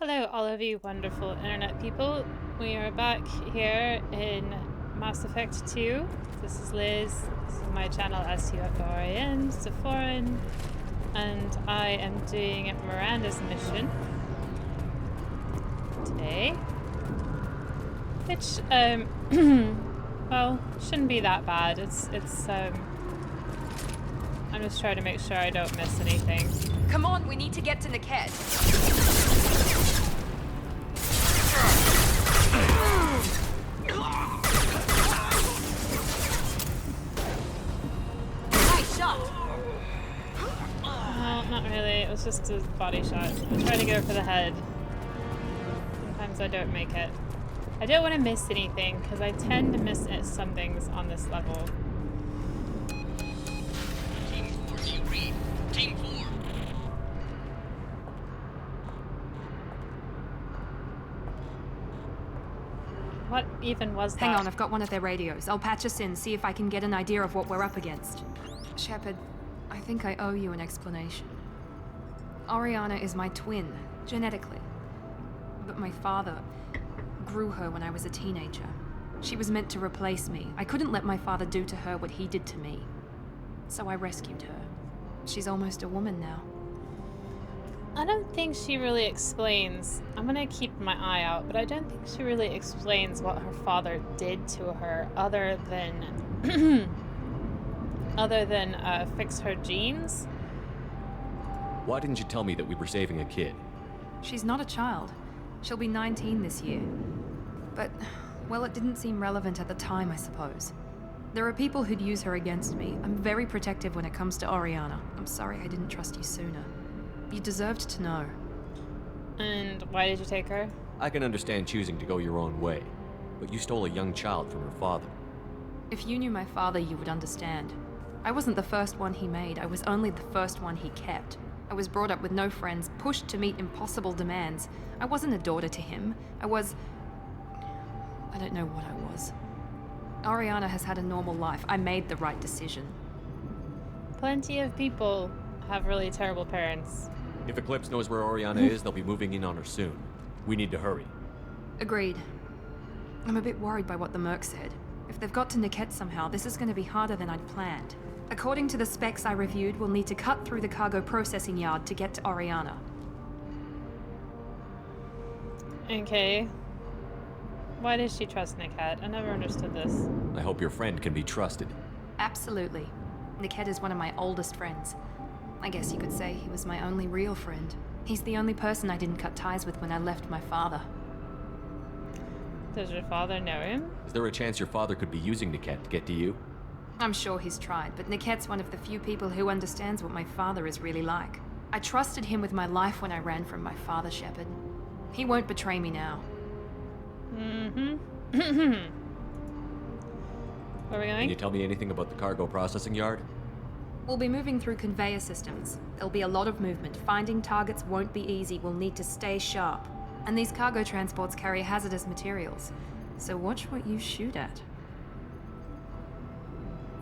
Hello, all of you wonderful internet people. We are back here in Mass Effect 2. This is Liz. This is my channel, SUFORAN, suforan, and I am doing Miranda's mission today. Which, well, shouldn't be that bad. I'm just trying to make sure I don't miss anything. Come on, we need to get to Niket. Nice shot. Well, not really. It was just a body shot. I tried to go for the head. Sometimes I don't make it. I don't want to miss anything because I tend to miss some things on this level. Team 4, do you read? Team 4. What even was that? Hang on, I've got one of their radios. I'll patch us in, see if I can get an idea of what we're up against. Shepard, I think I owe you an explanation. Oriana is my twin, genetically. But my father grew her when I was a teenager. She was meant to replace me. I couldn't let my father do to her what he did to me. So I rescued her. She's almost a woman now. I don't think she really explains. I'm gonna keep my eye out, but I don't think she really explains what her father did to her other than fix her genes. Why didn't you tell me that we were saving a kid? She's not a child. She'll be 19 this year. But, well, it didn't seem relevant at the time, I suppose. There are people who'd use her against me. I'm very protective when it comes to Oriana. I'm sorry I didn't trust you sooner. You deserved to know. And why did you take her? I can understand choosing to go your own way, but you stole a young child from her father. If you knew my father, you would understand. I wasn't the first one he made. I was only the first one he kept. I was brought up with no friends, pushed to meet impossible demands. I wasn't a daughter to him. I don't know what I was. Oriana has had a normal life. I made the right decision. Plenty of people have really terrible parents. If Eclipse knows where Oriana is, they'll be moving in on her soon. We need to hurry. Agreed. I'm a bit worried by what the Merc said. If they've got to Niket somehow, this is going to be harder than I'd planned. According to the specs I reviewed, we'll need to cut through the cargo processing yard to get to Oriana. Okay. Why does she trust Niket? I never understood this. I hope your friend can be trusted. Absolutely. Niket is one of my oldest friends. I guess you could say he was my only real friend. He's the only person I didn't cut ties with when I left my father. Does your father know him? Is there a chance your father could be using Niket to get to you? I'm sure he's tried, but Niket's one of the few people who understands what my father is really like. I trusted him with my life when I ran from my father, Shepard. He won't betray me now. Mm-hmm. Where are we going? Can you tell me anything about the cargo processing yard? We'll be moving through conveyor systems. There'll be a lot of movement. Finding targets won't be easy. We'll need to stay sharp. And these cargo transports carry hazardous materials. So watch what you shoot at.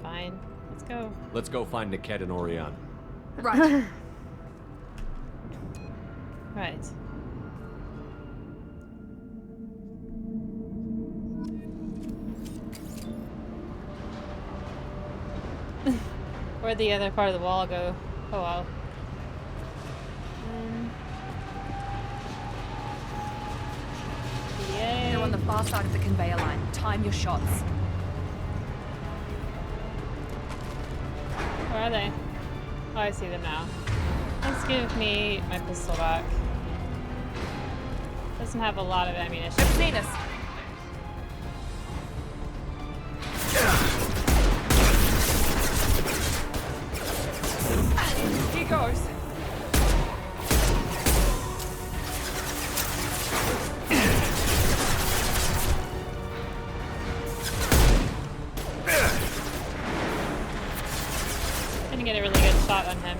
Fine. Let's go. Let's go find Niket and Oriana. Right. Right. Where'd the other part of the wall go? Oh well. Yay. They're on the far side of the conveyor line. Time your shots. Where are they? Oh, I see them now. Let's give me my pistol back. Doesn't have a lot of ammunition. They've seen us. Here goes. Gonna get a really good shot on him.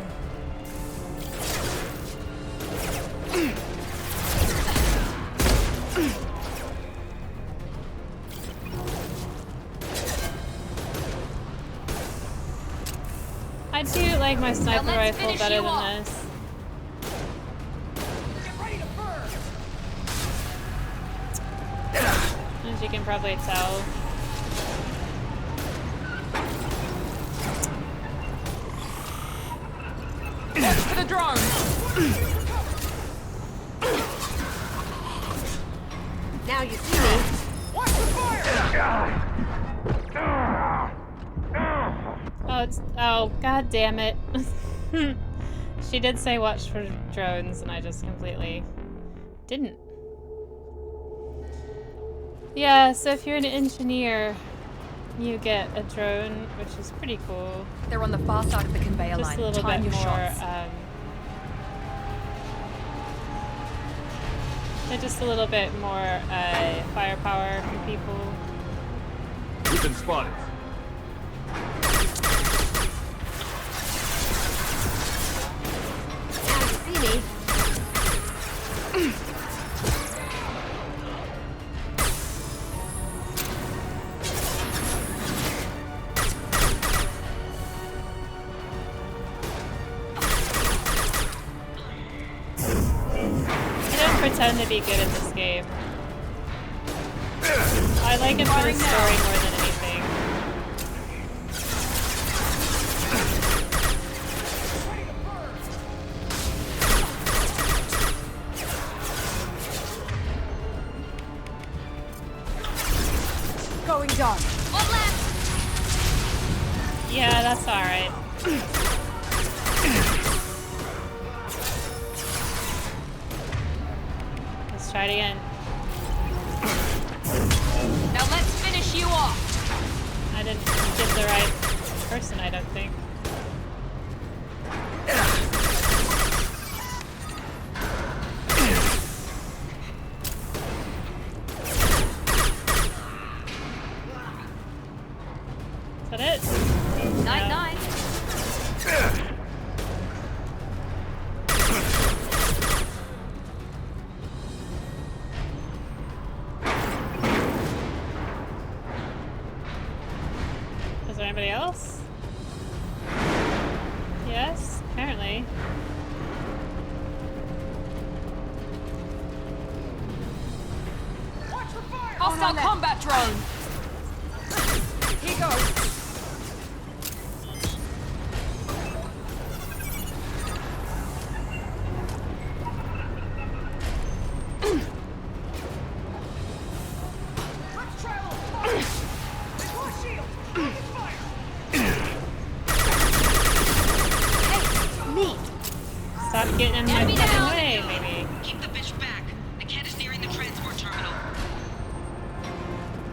I do like my sniper rifle better than this. Get ready to burn! as you can probably tell. For the drone! Now you see me. Watch the fire! Oh, oh, god damn it. She did say watch for drones, and I just completely didn't. Yeah, so if you're an engineer, you get a drone, which is pretty cool. They're on the far side of the conveyor Just line. a little Time bit your more, shots. they're just a little bit more firepower for people. We've been spotted. Now you see me. I don't pretend to be good at this game. I like it for the story more than anything. Going dark. One left. Yeah, that's alright. Let's try it again. Now let's finish you off! I didn't get the right person, I don't think. Is that it? Night No. night. Is there anybody else? Yes, apparently. Watch the fire! Hostile combat drone! Here goes. Let's travel! Deploy shield! Open fire! Neat. Stop getting in my Enemy fucking down. way, maybe. Keep the bitch back. The cat is nearing the transport terminal.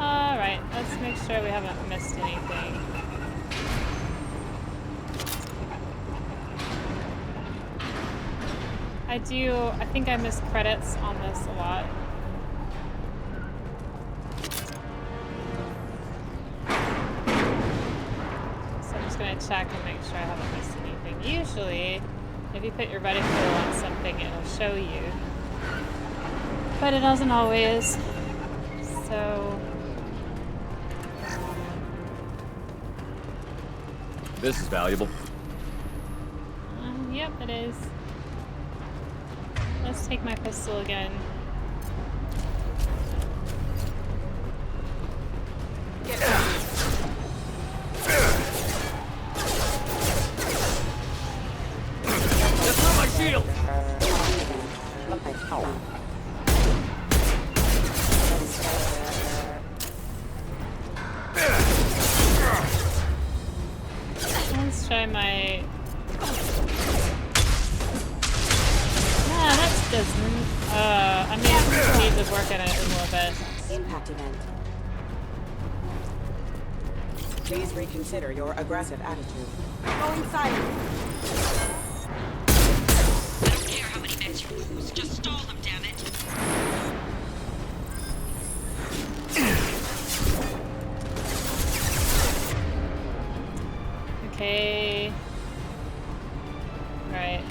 Alright, let's make sure we haven't missed anything. I think I missed credits on this a lot. So I'm just gonna check and make sure I haven't missed anything. Usually, if you put your reticle on something, it'll show you. But it doesn't always. So... This is valuable. Yep, it is. Let's take my pistol again. That's not my shield! Let's try my... Nah, that doesn't... I mean, need to work on it a little bit. Impact event. Please reconsider your aggressive attitude. Going silent. I don't care how many mechs you lose. Just stall them, damn it. Okay. Right.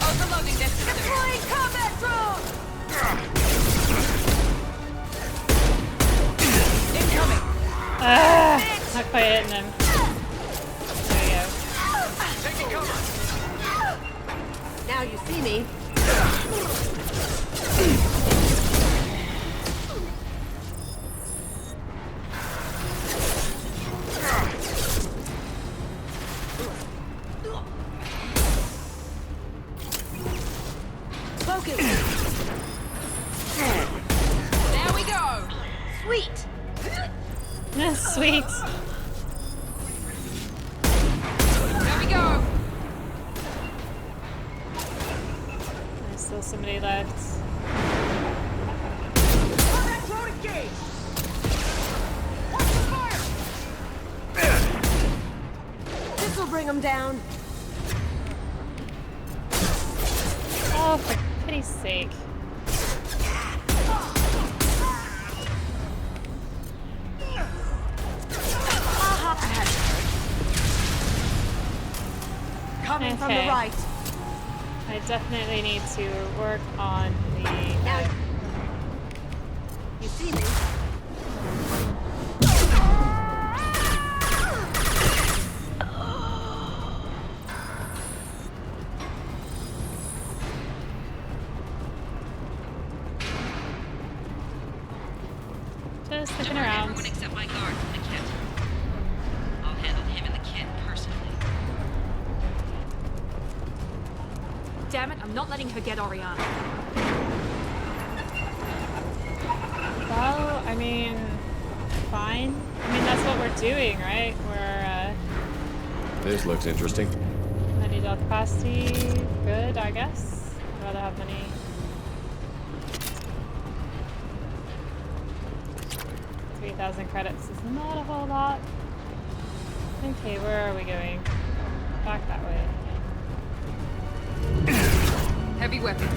Overloading this system. Deploying combat drone. Incoming! Not quite hitting him. There we go. Taking cover! Now you see me. Focus. There we go. Sweet. Sweet. There we go. There's still somebody left. Combat drone engaged! Watch the fire! This will bring him down. Oh, for pity's sake. Coming from the Okay. right. I definitely need to work on the. Now, you see me? Just looking around. Everyone except my guard from the kit. I'll handle him and the kid personally. Damn it, I'm not letting her get Oriana. Well, I mean, fine. I mean, that's what we're doing, right? We're, This looks interesting. money dot capacity. Good, I guess. I'd rather have money. $3,000 credits is not a whole lot. Okay, where are we going? Back that way. Heavy weapons.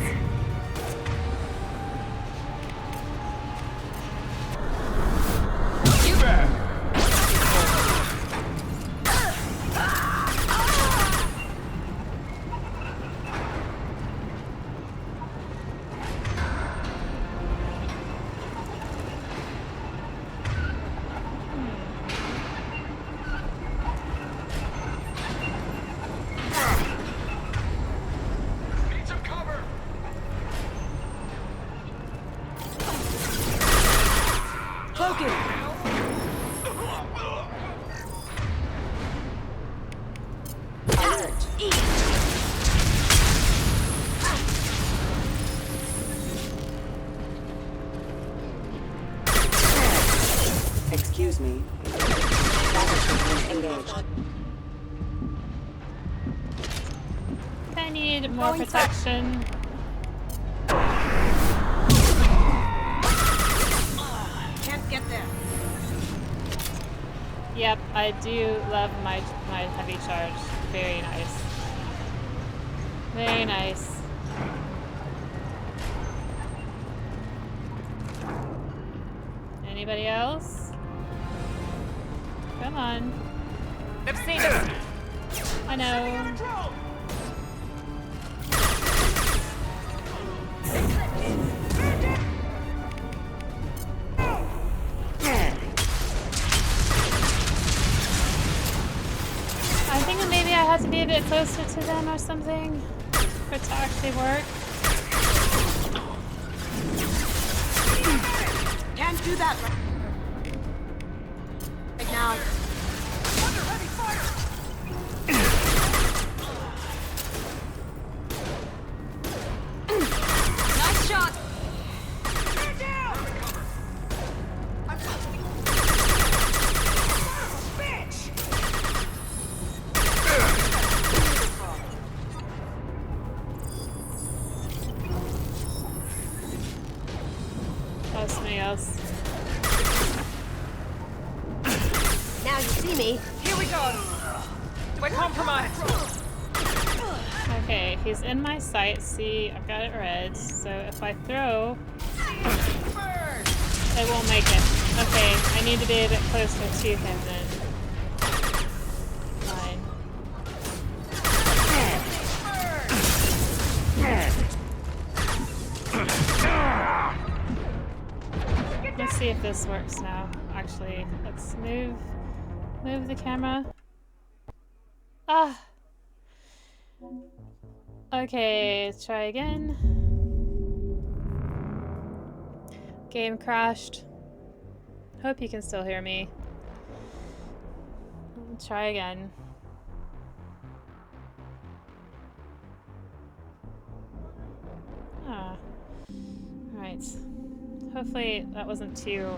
Need some cover! Focus. Alert. Excuse me. Battleship engaged. I need more protection. Can't get there. Yep, I do love my heavy charge. Very nice. Very nice. Anybody else? Come on. I've seen him! I know. Drone! I think maybe I had to be a bit closer to them or something for it to actually work. Can't do that right now. Under heavy fire! Nice shot. Man down! Bitch! That was somebody else. Now you see me. Here we go! Do I compromise? Okay, he's in my sight. See, I've got it red. So if I throw, it won't make it. Okay, I need to be a bit closer to him then. Fine. Let's see if this works now. Actually, let's move the camera. Ah. Okay, let's try again. Game crashed. Hope you can still hear me. Try again. Ah. Alright. Hopefully that wasn't too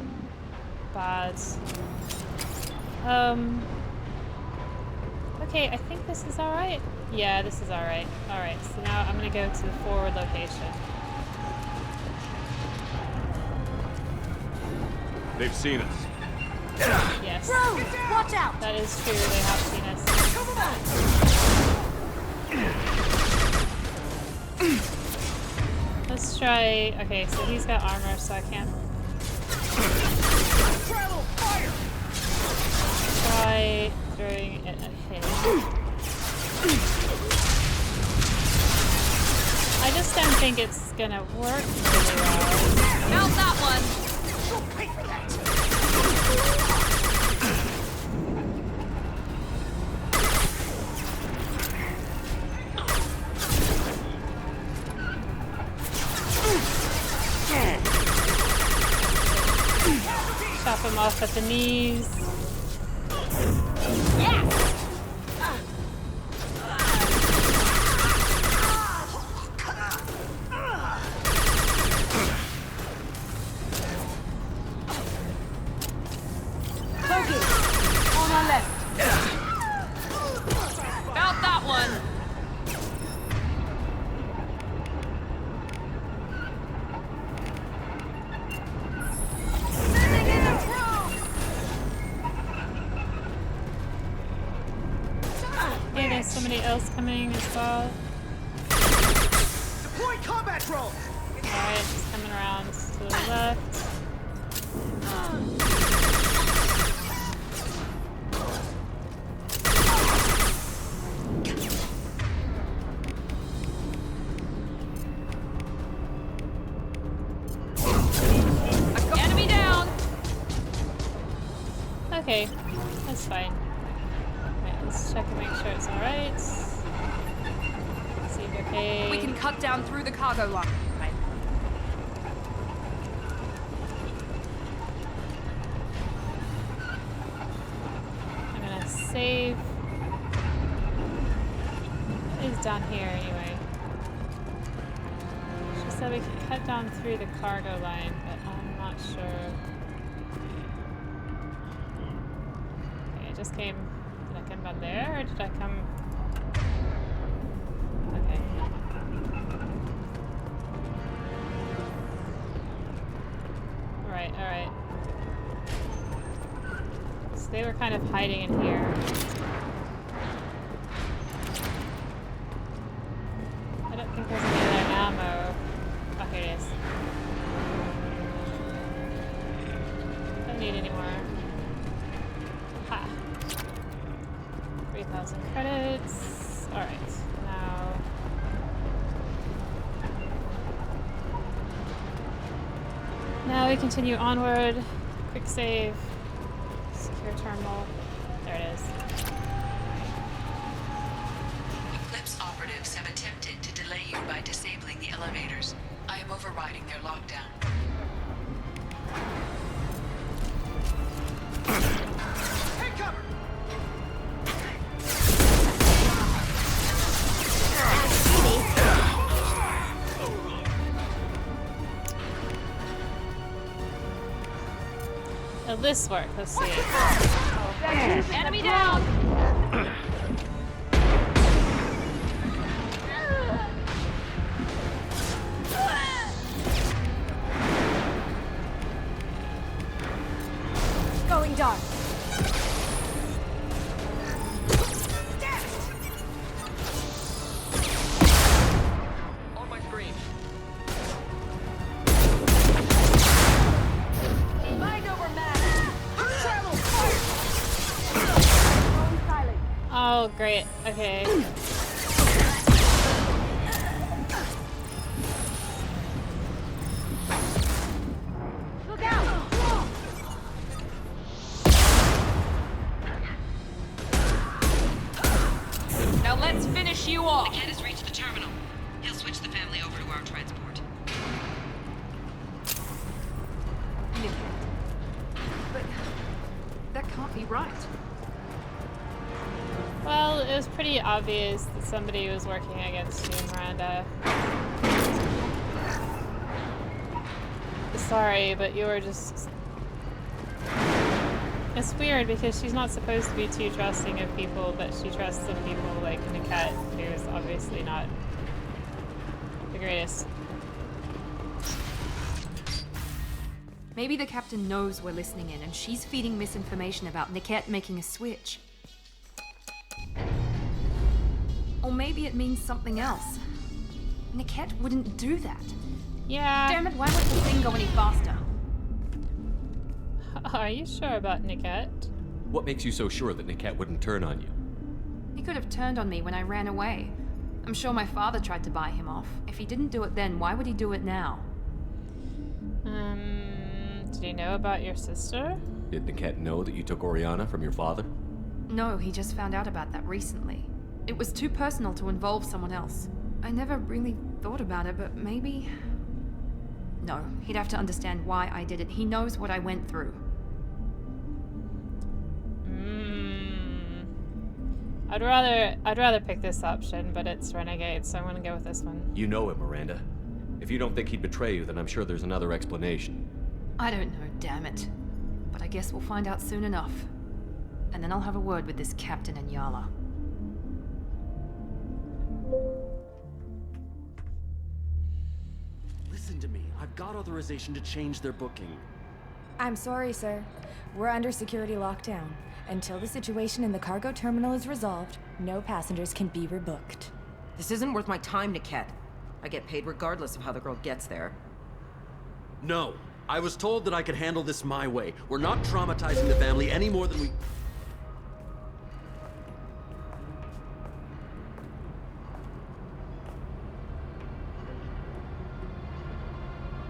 bad. Okay, I think this is alright. Yeah, this is alright. Alright, so now I'm gonna go to the forward location. They've seen us. Yes. Bro, watch out! That is true, they have seen us. Let's try... Okay, so he's got armor, so I can't... Try throwing it at him. I just don't think it's gonna work really well. Found that one! Chop him off at the knees. On our left. Found that one! Yeah, there's somebody else coming as well. Deploy combat drone! Alright, just coming around to the left. Enemy down! Okay, that's fine. Alright, let's check and make sure it's alright. See if okay. We can cut down through the cargo line. I'm gonna save. It is down here anyway. She said we can cut down through the cargo line, but I'm not sure. Okay, I just came. Did I come down there or did I come? Okay. Alright, alright. So they were kind of hiding in here. I don't think there's any other ammo. Oh, here it is. Don't need any more. Ha! 3,000 credits. Alright, now... Now we continue onward. Quick save. Secure terminal. There it is. Eclipse operatives have attempted to delay you by disabling the elevators. I am overriding their lockdown. Take cover! Will this work? Let's see. Enemy down! Going dark. On my screen. Mind over matter. Travel fire. Silent. Oh, great. Okay. Look out. Now let's finish you off. has reached the terminal. He'll switch the family over to our transport. Nick. But that can't be right. Well, it was pretty obvious that somebody was working against you, Miranda. Sorry, but you were just... It's weird because she's not supposed to be too trusting of people, but she trusts some people like Niket, who is obviously not the greatest. Maybe the captain knows we're listening in and she's feeding misinformation about Niket making a switch. Or maybe it means something else. Niket wouldn't do that. Yeah. Damn it, why won't the thing go any faster? Are you sure about Niket? What makes you so sure that Niket wouldn't turn on you? He could have turned on me when I ran away. I'm sure my father tried to buy him off. If he didn't do it then, why would he do it now? Did he know about your sister? Did Niket know that you took Oriana from your father? No, he just found out about that recently. It was too personal to involve someone else. I never really thought about it, but maybe... No, he'd have to understand why I did it. He knows what I went through. I'd rather pick this option, but it's Renegade, so I'm gonna go with this one. You know him, Miranda. If you don't think he'd betray you, then I'm sure there's another explanation. I don't know, damn it. But I guess we'll find out soon enough. And then I'll have a word with this captain and Yala. Listen to me. I've got authorization to change their booking. I'm sorry, sir. We're under security lockdown. Until the situation in the cargo terminal is resolved, no passengers can be rebooked. This isn't worth my time, Niket. I get paid regardless of how the girl gets there. No. I was told that I could handle this my way. We're not traumatizing the family any more than we...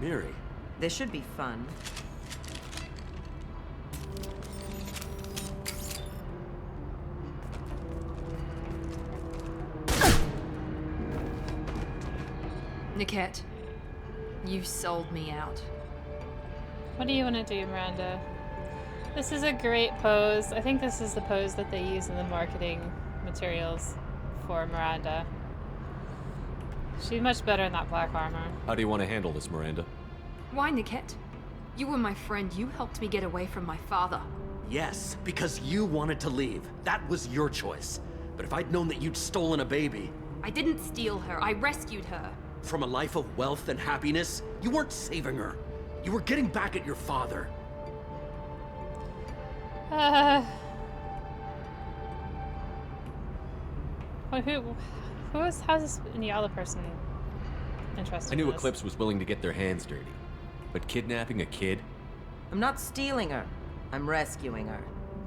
Miri. This should be fun. Niket, you've sold me out. What do you want to do, Miranda? This is a great pose. I think this is the pose that they use in the marketing materials for Miranda. She's much better in that black armor. How do you want to handle this, Miranda? Why, Niket? You were my friend. You helped me get away from my father. Yes, because you wanted to leave. That was your choice. But if I'd known that you'd stolen a baby... I didn't steal her. I rescued her. From a life of wealth and happiness, you weren't saving her. You were getting back at your father. How's this Nyala person interested I knew in this? Eclipse was willing to get their hands dirty. But kidnapping a kid? I'm not stealing her. I'm rescuing her.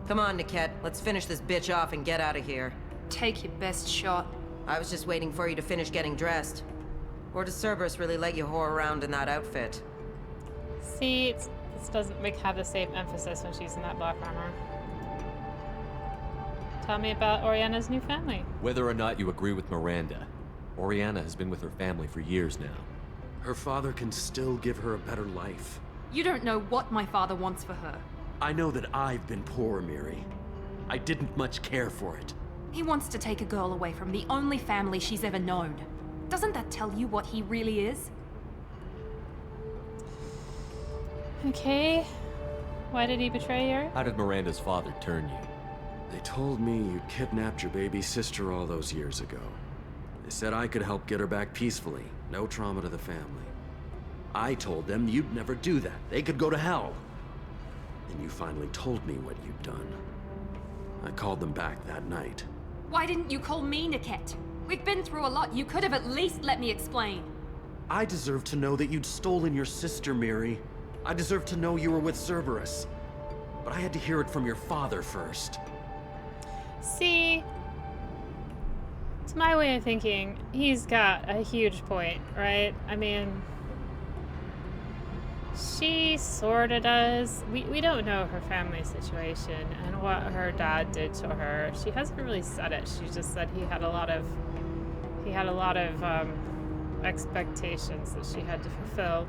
Come on, Niket. Let's finish this bitch off and get out of here. Take your best shot. I was just waiting for you to finish getting dressed. Or does Cerberus really let you whore around in that outfit? See, this doesn't have the same emphasis when she's in that black armor. Tell me about Oriana's new family. Whether or not you agree with Miranda, Oriana has been with her family for years now. Her father can still give her a better life. You don't know what my father wants for her. I know that I've been poor, Miri. I didn't much care for it. He wants to take a girl away from the only family she's ever known. Doesn't that tell you what he really is? Okay. Why did he betray her? How did Miranda's father turn you? They told me you kidnapped your baby sister all those years ago. They said I could help get her back peacefully. No trauma to the family. I told them you'd never do that. They could go to hell. Then you finally told me what you'd done. I called them back that night. Why didn't you call me, Niket? We've been through a lot. You could have at least let me explain. I deserve to know that you'd stolen your sister, Miri. I deserve to know you were with Cerberus. But I had to hear it from your father first. See, to my way of thinking, he's got a huge point, right? I mean, she sorta does. We don't know her family situation and what her dad did to her. She hasn't really said it. She just said he had a lot of he had a lot of expectations that she had to fulfill.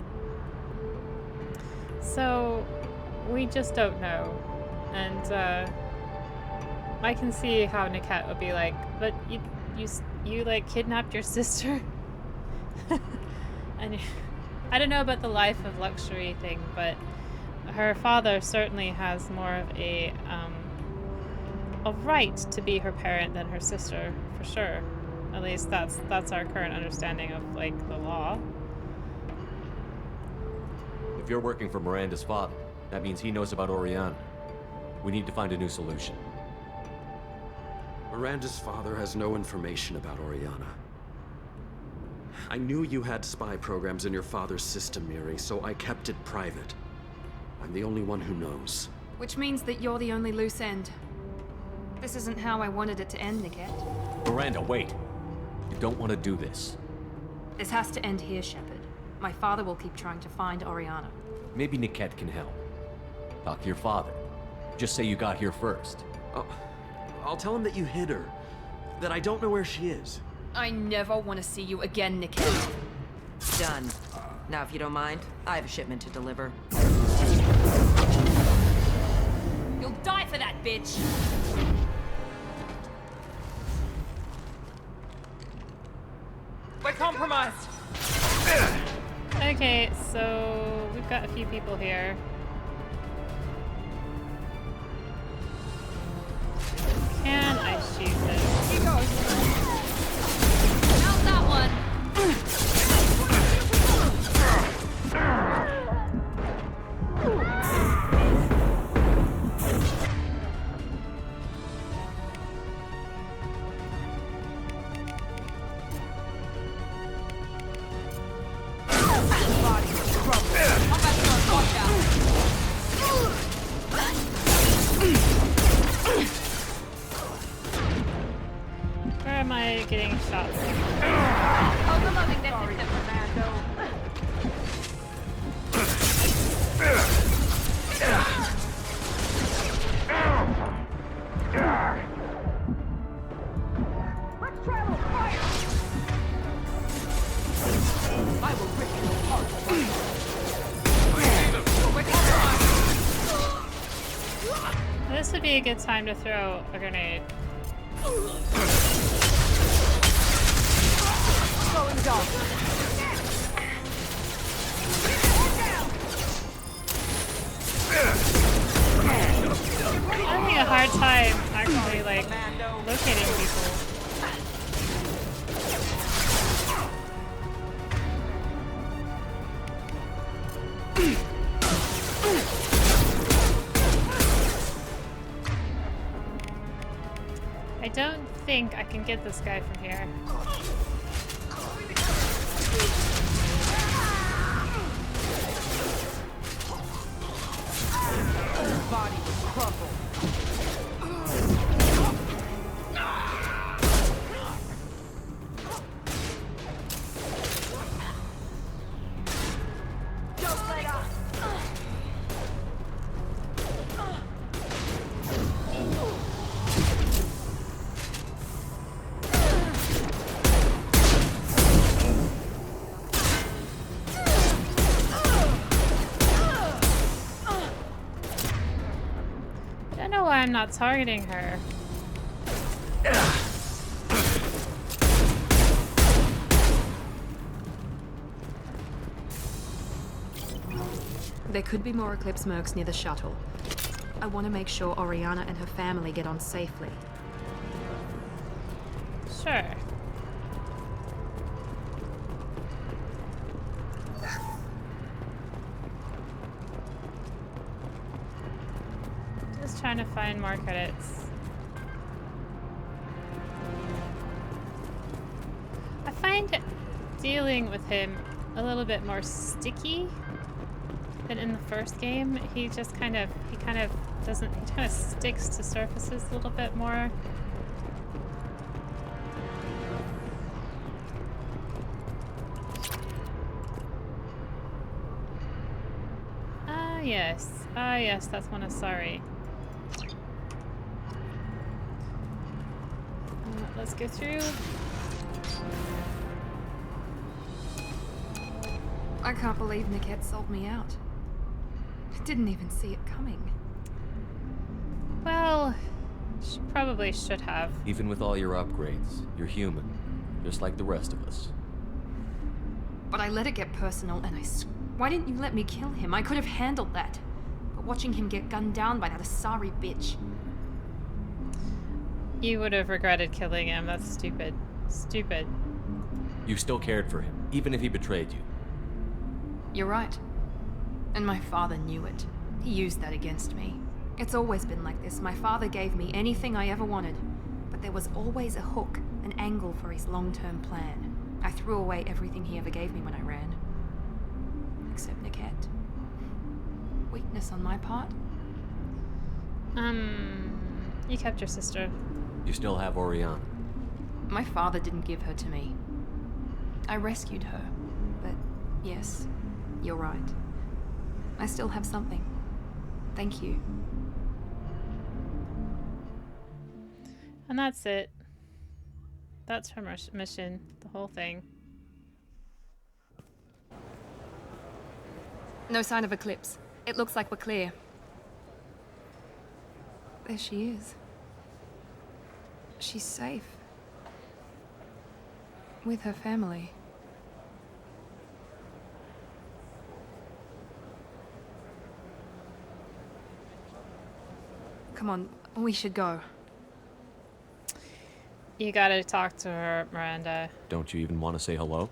So we just don't know. And I can see how Niket would be like, but you like kidnapped your sister? And I don't know about the life of luxury thing, but her father certainly has more of a right to be her parent than her sister, for sure. At least that's our current understanding of like the law. If you're working for Miranda's father, that means he knows about Oriana. We need to find a new solution. Miranda's father has no information about Oriana. I knew you had spy programs in your father's system, Miri, so I kept it private. I'm the only one who knows. Which means that you're the only loose end. This isn't how I wanted it to end, Niket. Miranda, wait. You don't want to do this. This has to end here, Shepard. My father will keep trying to find Oriana. Maybe Niket can help. Talk to your father. Just say you got here first. I'll tell him that you hid her. That I don't know where she is. I never want to see you again, Niket. Done. Now, if you don't mind, I have a shipment to deliver. You'll die for that, bitch! We're compromised. Okay, so we've got a few people here. Can I shoot this? He goes. How's that one? Where am I getting shot from? Overloading this system, Commando. Let's travel. Fire. I will rip you apart. This would be a good time to throw a grenade. Going down. I'm having a hard time actually like locating people. I don't think I can get this guy from here. Body will crumble. Don't let up. I don't know why I'm not targeting her. There could be more Eclipse mercs near the shuttle. I want to make sure Oriana and her family get on safely. Sure. Just trying to find more credits. I find dealing with him a little bit more sticky than in the first game. He kind of sticks to surfaces a little bit more. Yes. Ah, yes, that's one of sorry. Let's go through. I can't believe Niket sold me out. I didn't even see it coming. Well, she probably should have. Even with all your upgrades, you're human, just like the rest of us. But I let it get personal, and why didn't you let me kill him? I could have handled that. But watching him get gunned down by that Asari bitch. You would have regretted killing him. That's stupid. Stupid. You still cared for him, even if he betrayed you. You're right. And my father knew it. He used that against me. It's always been like this. My father gave me anything I ever wanted. But there was always a hook, an angle for his long-term plan. I threw away everything he ever gave me when I ran. Except Niket. Weakness on my part? You kept your sister. You still have Oriana. My father didn't give her to me. I rescued her. But yes, you're right. I still have something. Thank you. And that's it. That's her mission, the whole thing. No sign of Eclipse. It looks like we're clear. There she is. She's safe. With her family. Come on, we should go. You gotta talk to her, Miranda. Don't you even want to say hello?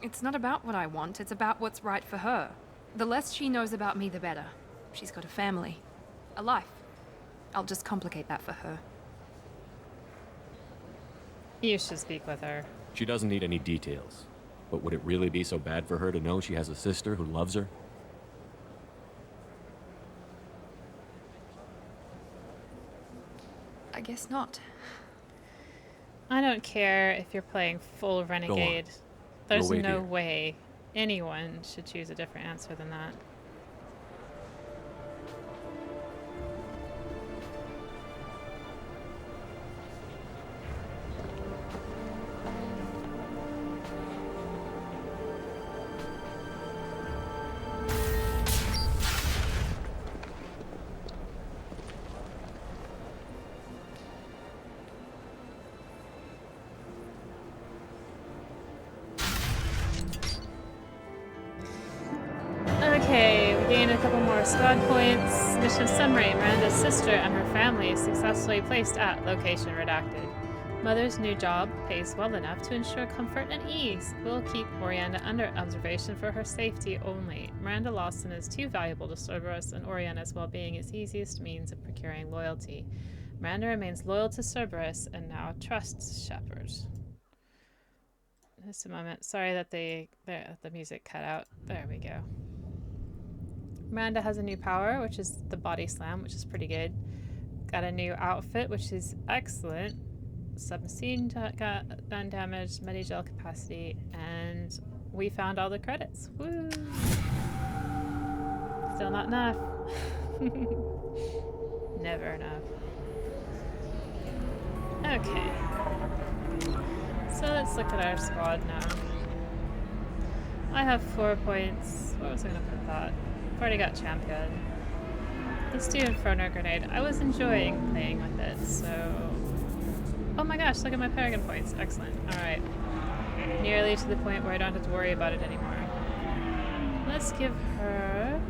It's not about what I want, it's about what's right for her. The less she knows about me, the better. She's got a family. A life. I'll just complicate that for her. You should speak with her. She doesn't need any details. But would it really be so bad for her to know she has a sister who loves her? I guess not. I don't care if you're playing full Renegade. There's We'll wait no here. way anyone should choose a different answer than that. Okay, we gained a couple more squad points. Mission summary: Miranda's sister and her family successfully placed at location redacted. Mother's new job pays well enough to ensure comfort and ease. We'll keep Oriana under observation for her safety only. Miranda Lawson is too valuable to Cerberus, and Oriana's well-being is easiest means of procuring loyalty. Miranda remains loyal to Cerberus and now trusts Shepard. Just a moment. Sorry that the music cut out. There we go. Miranda has a new power, which is the body slam, which is pretty good. Got a new outfit, which is excellent. Submachine gun damage, Medigel capacity, and we found all the credits. Woo! Still not enough. Never enough. Okay. So let's look at our squad now. I have 4 points. What was I gonna put that? I've already got champion. Let's do Inferno Grenade. I was enjoying playing with it, so... Oh my gosh, look at my Paragon points. Excellent. Alright. Nearly to the point where I don't have to worry about it anymore. Let's give her...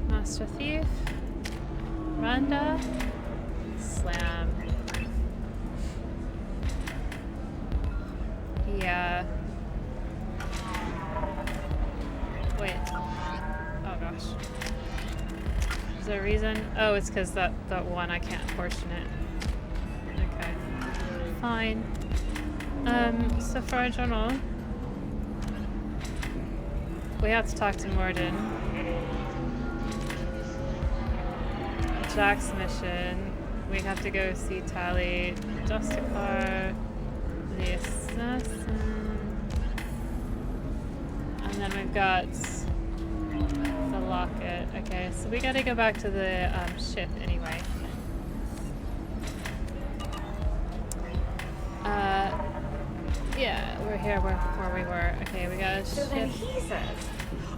Master Thief. Miranda. Slam. Yeah. Wait. Oh gosh. Is there a reason? Oh, it's because that one I can't portion it. Okay. Fine. So for our journal, we have to talk to Morden. Jack's mission. We have to go see Tally, Justicar, the assassin, and then we've got the locket. Okay, so we gotta go back to the ship anyway. we're here before we were. Okay, we gotta So then ship. he says,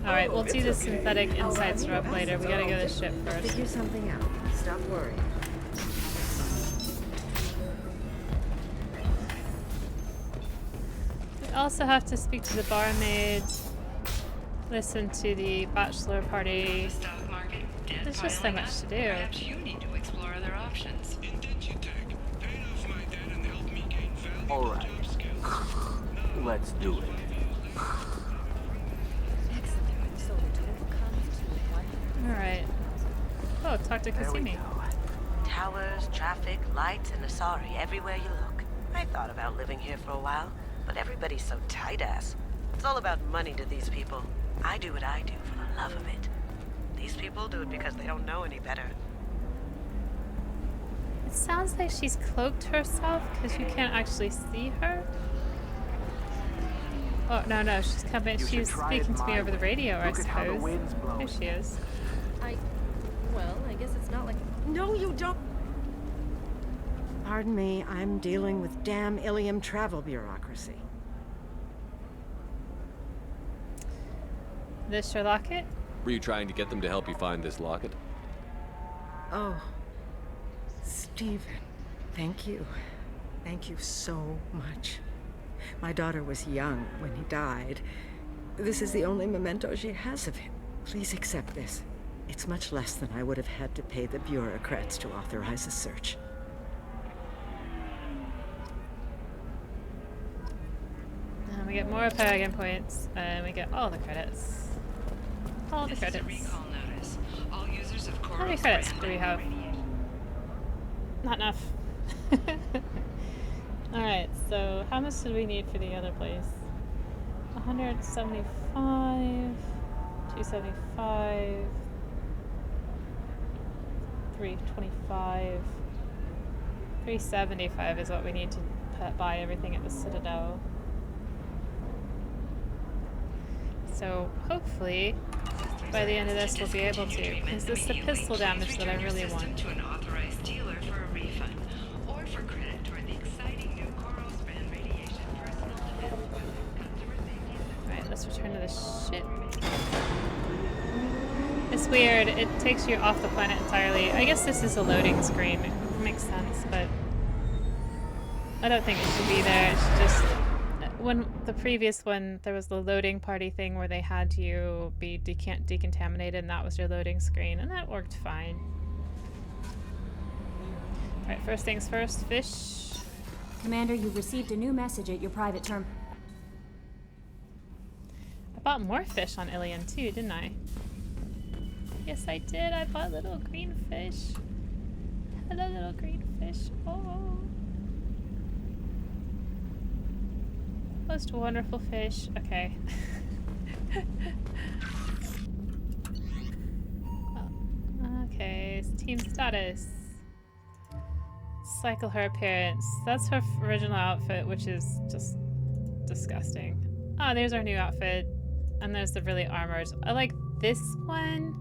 Alright, we'll "Oh, do it's the okay. synthetic I'll inside have you swap pass later. it We gotta on. go to the ship first. Figure something out. Stop worrying. We also have to speak to the barmaid, listen to the bachelor party. Stock market, debt There's just so piling much up. to do. Perhaps you need to explore other options. Alright. Let's do it. Alright. Oh, talk to There we Kasumi. go. Towers, traffic, lights, and Asari everywhere you look. I thought about living here for a while, but everybody's so tight-ass. It's all about money to these people. I do what I do for the love of it. These people do it because they don't know any better. It sounds like she's cloaked herself because you can't actually see her. Oh, no, she's coming. You She's should try speaking it to me my over the way. radio, I Look at how the suppose. wind's blowing. There she is. Well, I guess it's not like... No, you don't. Pardon me, I'm dealing with damn Ilium travel bureaucracy. This your locket? Were you trying to get them to help you find this locket? Oh, Stephen, thank you. Thank you so much. My daughter was young when he died. This is the only memento she has of him. Please accept this. It's much less than I would have had to pay the bureaucrats to authorize a search. And we get more Paragon points, and we get all the credits. All the This is a credits. recall notice. All users of How many Coral's credits brand do we name have? radiation. Not enough. Alright, so how much did we need for the other place? 175, 275, 325, 375 is what we need to buy everything at the Citadel. So hopefully by the end of this we'll be able to, because this is the pistol damage that I really want. To an authorized dealer for a refund, or for credit toward the exciting new Coral's brand radiation personal defense program. Alright, let's return to the ship. It's weird, it takes you off the planet entirely. I guess this is a loading screen, it makes sense, but I don't think it should be there. It's just, when the previous one, there was the loading party thing where they had you be decontaminated, and that was your loading screen, and that worked fine. Alright, first things first, fish. Commander, you received a new message at your private term. I bought more fish on Ilion too, didn't I? Yes, I did. I bought little green fish. Hello, little green fish. Oh. Most wonderful fish. Okay. Okay, team status. Cycle her appearance. That's her original outfit, which is just disgusting. Ah, there's our new outfit. And there's the really armored. I like this one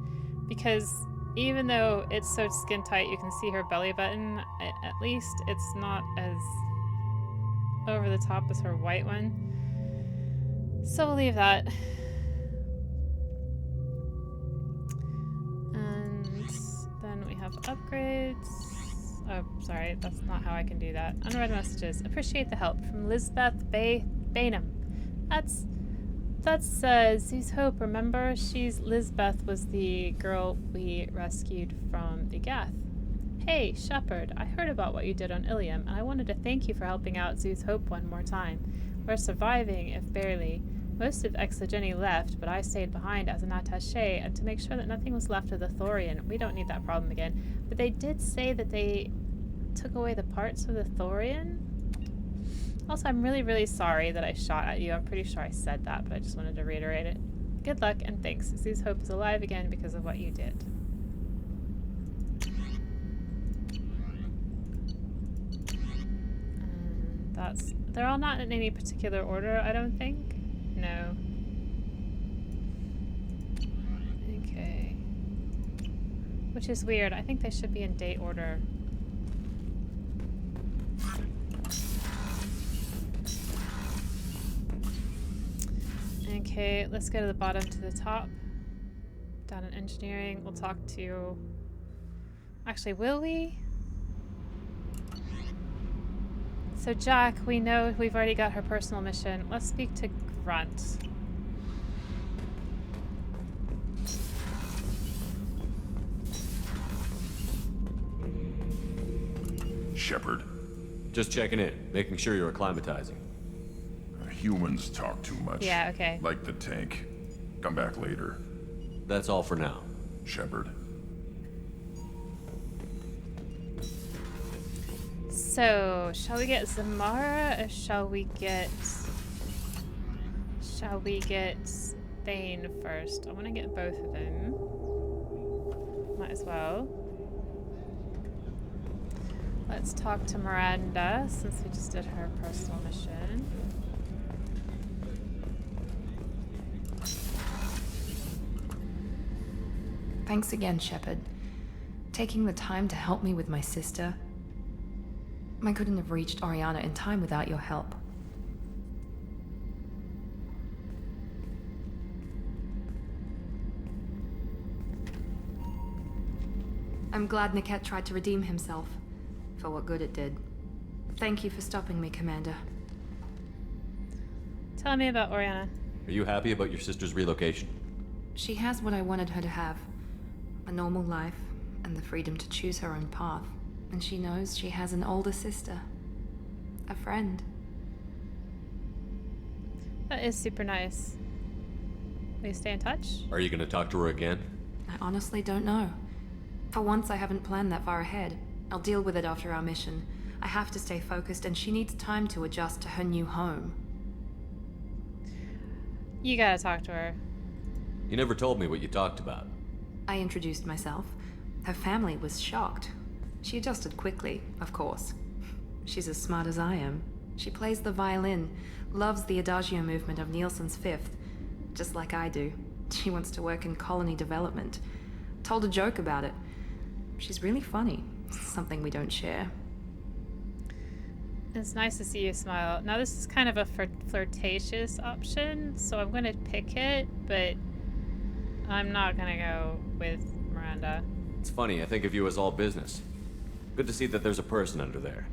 because even though it's so skin tight, you can see her belly button. At least it's not as over the top as her white one. So we'll leave that. And then we have upgrades. Oh, sorry, that's not how I can do that. Unread messages. Appreciate the help from Lisbeth Bainham. That's Zeus Hope, remember? Lisbeth was the girl we rescued from the Gath. Hey, Shepard, I heard about what you did on Ilium, and I wanted to thank you for helping out Zeus Hope one more time. We're surviving, if barely. Most of Exogeny left, but I stayed behind as an attaché and to make sure that nothing was left of the Thorian. We don't need that problem again. But they did say that they took away the parts of the Thorian? Also, I'm really, really sorry that I shot at you. I'm pretty sure I said that, but I just wanted to reiterate it. Good luck and thanks. Zeus Hope is alive again because of what you did. They're all not in any particular order, I don't think. No. Okay. Which is weird. I think they should be in date order. Okay, let's go to the bottom to the top. Down in engineering, we'll talk to... Actually, will we? So Jack, we know we've already got her personal mission. Let's speak to Grunt. Shepard. Just checking in, making sure you're acclimatizing. Humans talk too much. Yeah, okay. Like the tank. Come back later. That's all for now. Shepard. So, shall we get Zamara or shall we get Thane first? I want to get both of them. Might as well. Let's talk to Miranda since we just did her personal mission. Thanks again, Shepard. Taking the time to help me with my sister. I couldn't have reached Oriana in time without your help. I'm glad Niket tried to redeem himself, for what good it did. Thank you for stopping me, Commander. Tell me about Oriana. Are you happy about your sister's relocation? She has what I wanted her to have. A normal life, and the freedom to choose her own path. And she knows she has an older sister. A friend. That is super nice. Will you stay in touch? Are you gonna talk to her again? I honestly don't know. For once, I haven't planned that far ahead. I'll deal with it after our mission. I have to stay focused, and she needs time to adjust to her new home. You gotta talk to her. You never told me what you talked about. I introduced myself. Her family was shocked. She adjusted quickly, of course. She's as smart as I am. She plays the violin, loves the Adagio movement of Nielsen's Fifth, just like I do. She wants to work in colony development. Told a joke about it. She's really funny. Something we don't share. It's nice to see you smile. Now this is kind of a flirtatious option, so I'm gonna pick it, but I'm not gonna go with Miranda. It's funny, I think of you as all business. Good to see that there's a person under there.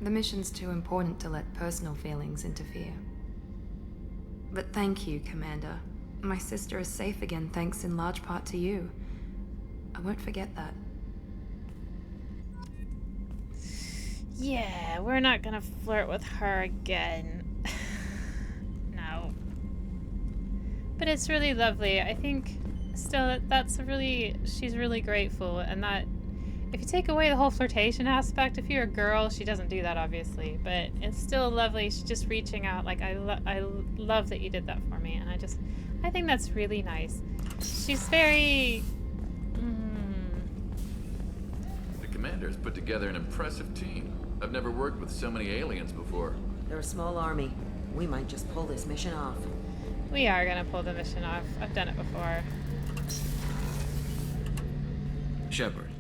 The mission's too important to let personal feelings interfere. But thank you, Commander. My sister is safe again thanks in large part to you. I won't forget that. Yeah, we're not gonna flirt with her again. No. But it's really lovely. I think still she's really grateful, and that if you take away the whole flirtation aspect, if you're a girl, she doesn't do that obviously, but it's still lovely. She's just reaching out like I love that you did that for me, and I think that's really nice. She's very The commander's put together an impressive team. I've never worked with so many aliens before. They're a small army. We might just pull this mission off. We are gonna pull the mission off. I've done it before. Shepard,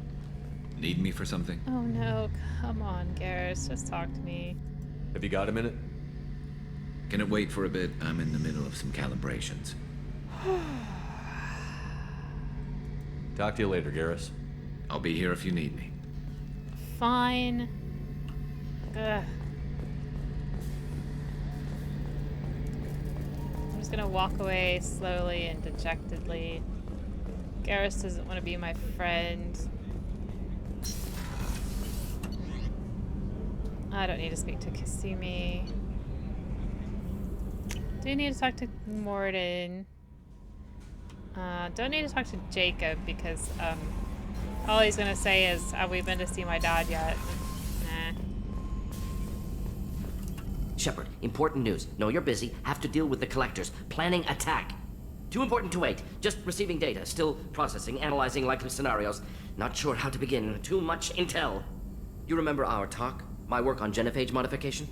need me for something? Oh no, come on, Garrus, just talk to me. Have you got a minute? Can it wait for a bit? I'm in the middle of some calibrations. Talk to you later, Garrus. I'll be here if you need me. Fine. Ugh. I'm just gonna walk away slowly and dejectedly. Garrus doesn't want to be my friend. I don't need to speak to Kasumi. Do need to talk to Morden. Don't need to talk to Jacob because all he's gonna say is, "Have we been to see my dad yet?" Nah. Shepard, important news. Know you're busy. Have to deal with the collectors. Planning attack. Too important to wait. Just receiving data. Still processing, analyzing likely scenarios. Not sure how to begin. Too much intel. You remember our talk? My work on genophage modification?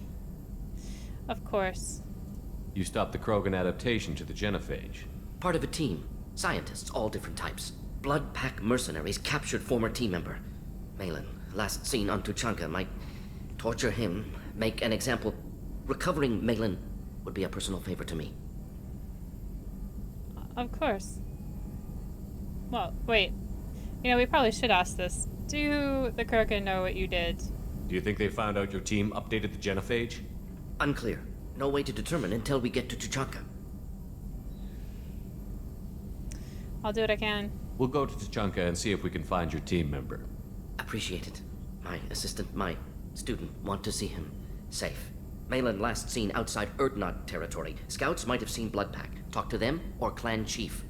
Of course. You stopped the Krogan adaptation to the genophage. Part of a team. Scientists, all different types. Blood Pack mercenaries captured former team member. Malin, last seen on Tuchanka, might torture him, make an example. Recovering Malin would be a personal favor to me. Of course. Well, wait. You know, we probably should ask this. Do the Krogan know what you did? Do you think they found out your team updated the genophage? Unclear. No way to determine until we get to Tuchanka. I'll do what I can. We'll go to Tuchanka and see if we can find your team member. Appreciate it. My assistant, my student, want to see him safe. Malin last seen outside Erdnot territory. Scouts might have seen Blood Pack. Talk to them or clan chief.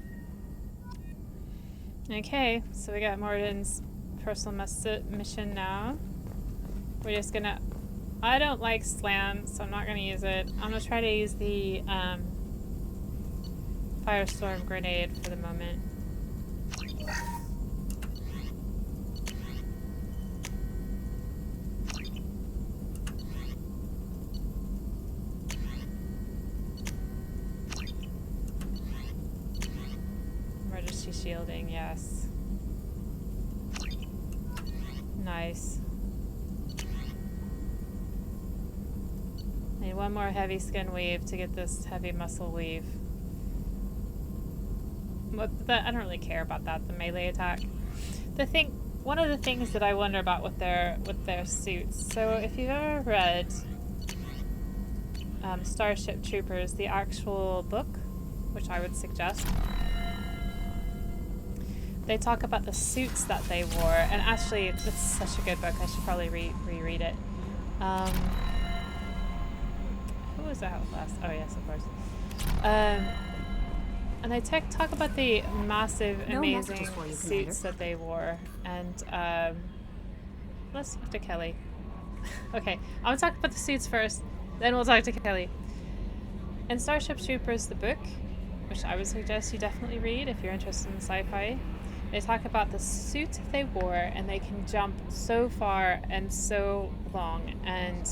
Okay, so we got Morden's personal mission now. We're just gonna... I don't like slam, so I'm not gonna use it. I'm gonna try to use the firestorm grenade for the moment. Emergency shielding, yes. Nice. Need one more heavy skin weave to get this heavy muscle weave. But I don't really care about that, the melee attack. One of the things that I wonder about with their suits. So if you've ever read Starship Troopers, the actual book, which I would suggest, they talk about the suits that they wore, and actually it's such a good book. I should probably reread it. Who was that last? Oh yes, of course. And they talk about the massive, amazing suits that they wore. And let's talk to Kelly. Okay, I'm gonna talk about the suits first, then we'll talk to Kelly. In Starship Troopers, the book, which I would suggest you definitely read if you're interested in sci-fi, they talk about the suit they wore, and they can jump so far and so long, and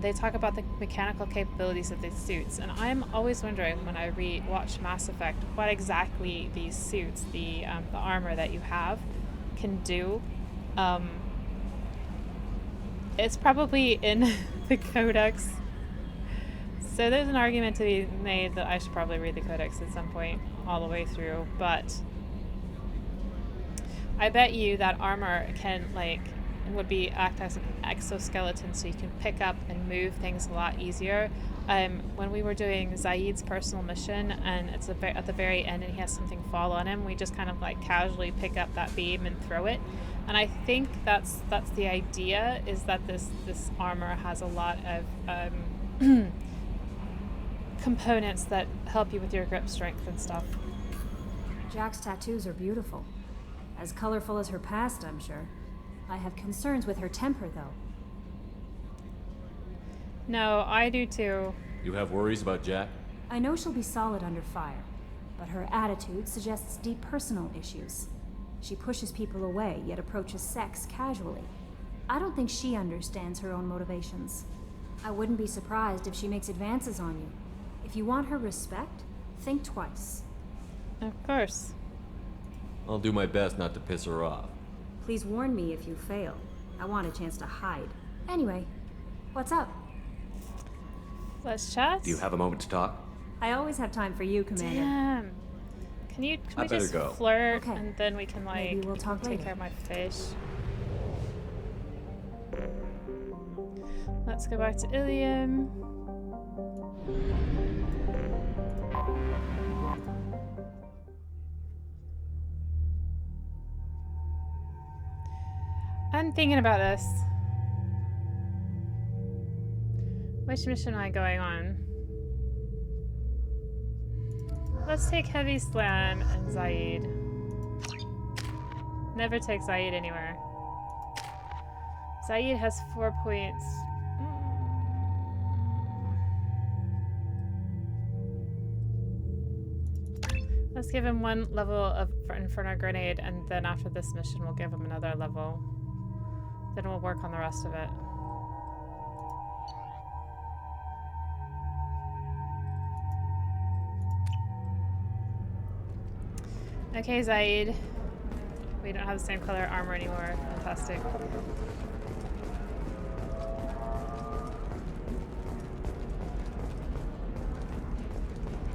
they talk about the mechanical capabilities of these suits. And I'm always wondering when I watch Mass Effect what exactly these suits, the armor that you have, can do. It's probably in the Codex. So there's an argument to be made that I should probably read the Codex at some point all the way through, but I bet you that armor can act as an exoskeleton, so you can pick up and move things a lot easier. When we were doing Zaid's personal mission, and it's at the very end, and he has something fall on him, we just kind of casually pick up that beam and throw it. And I think that's the idea, is that this armor has a lot of components that help you with your grip strength and stuff. Jack's tattoos are beautiful. As colorful as her past, I'm sure. I have concerns with her temper, though. No, I do too. You have worries about Jack? I know she'll be solid under fire, but her attitude suggests deep personal issues. She pushes people away, yet approaches sex casually. I don't think she understands her own motivations. I wouldn't be surprised if she makes advances on you. If you want her respect, think twice. Of course. I'll do my best not to piss her off. Please warn me if you fail. I want a chance to hide. Anyway, what's up? Let's chat. Do you have a moment to talk? I always have time for you, Commander. Damn. Can we just go. flirt, Okay. and then we can Maybe we'll talk take later. care of my fish. Let's go back to Ilium. I'm thinking about this. Which mission am I going on? Let's take Heavy Slam and Zaid. Never take Zaid anywhere. Zaid has 4 points. Let's give him 1 level of Inferno Grenade, and then after this mission we'll give him another level. Then we'll work on the rest of it. Okay, Zaid. We don't have the same color armor anymore. Fantastic.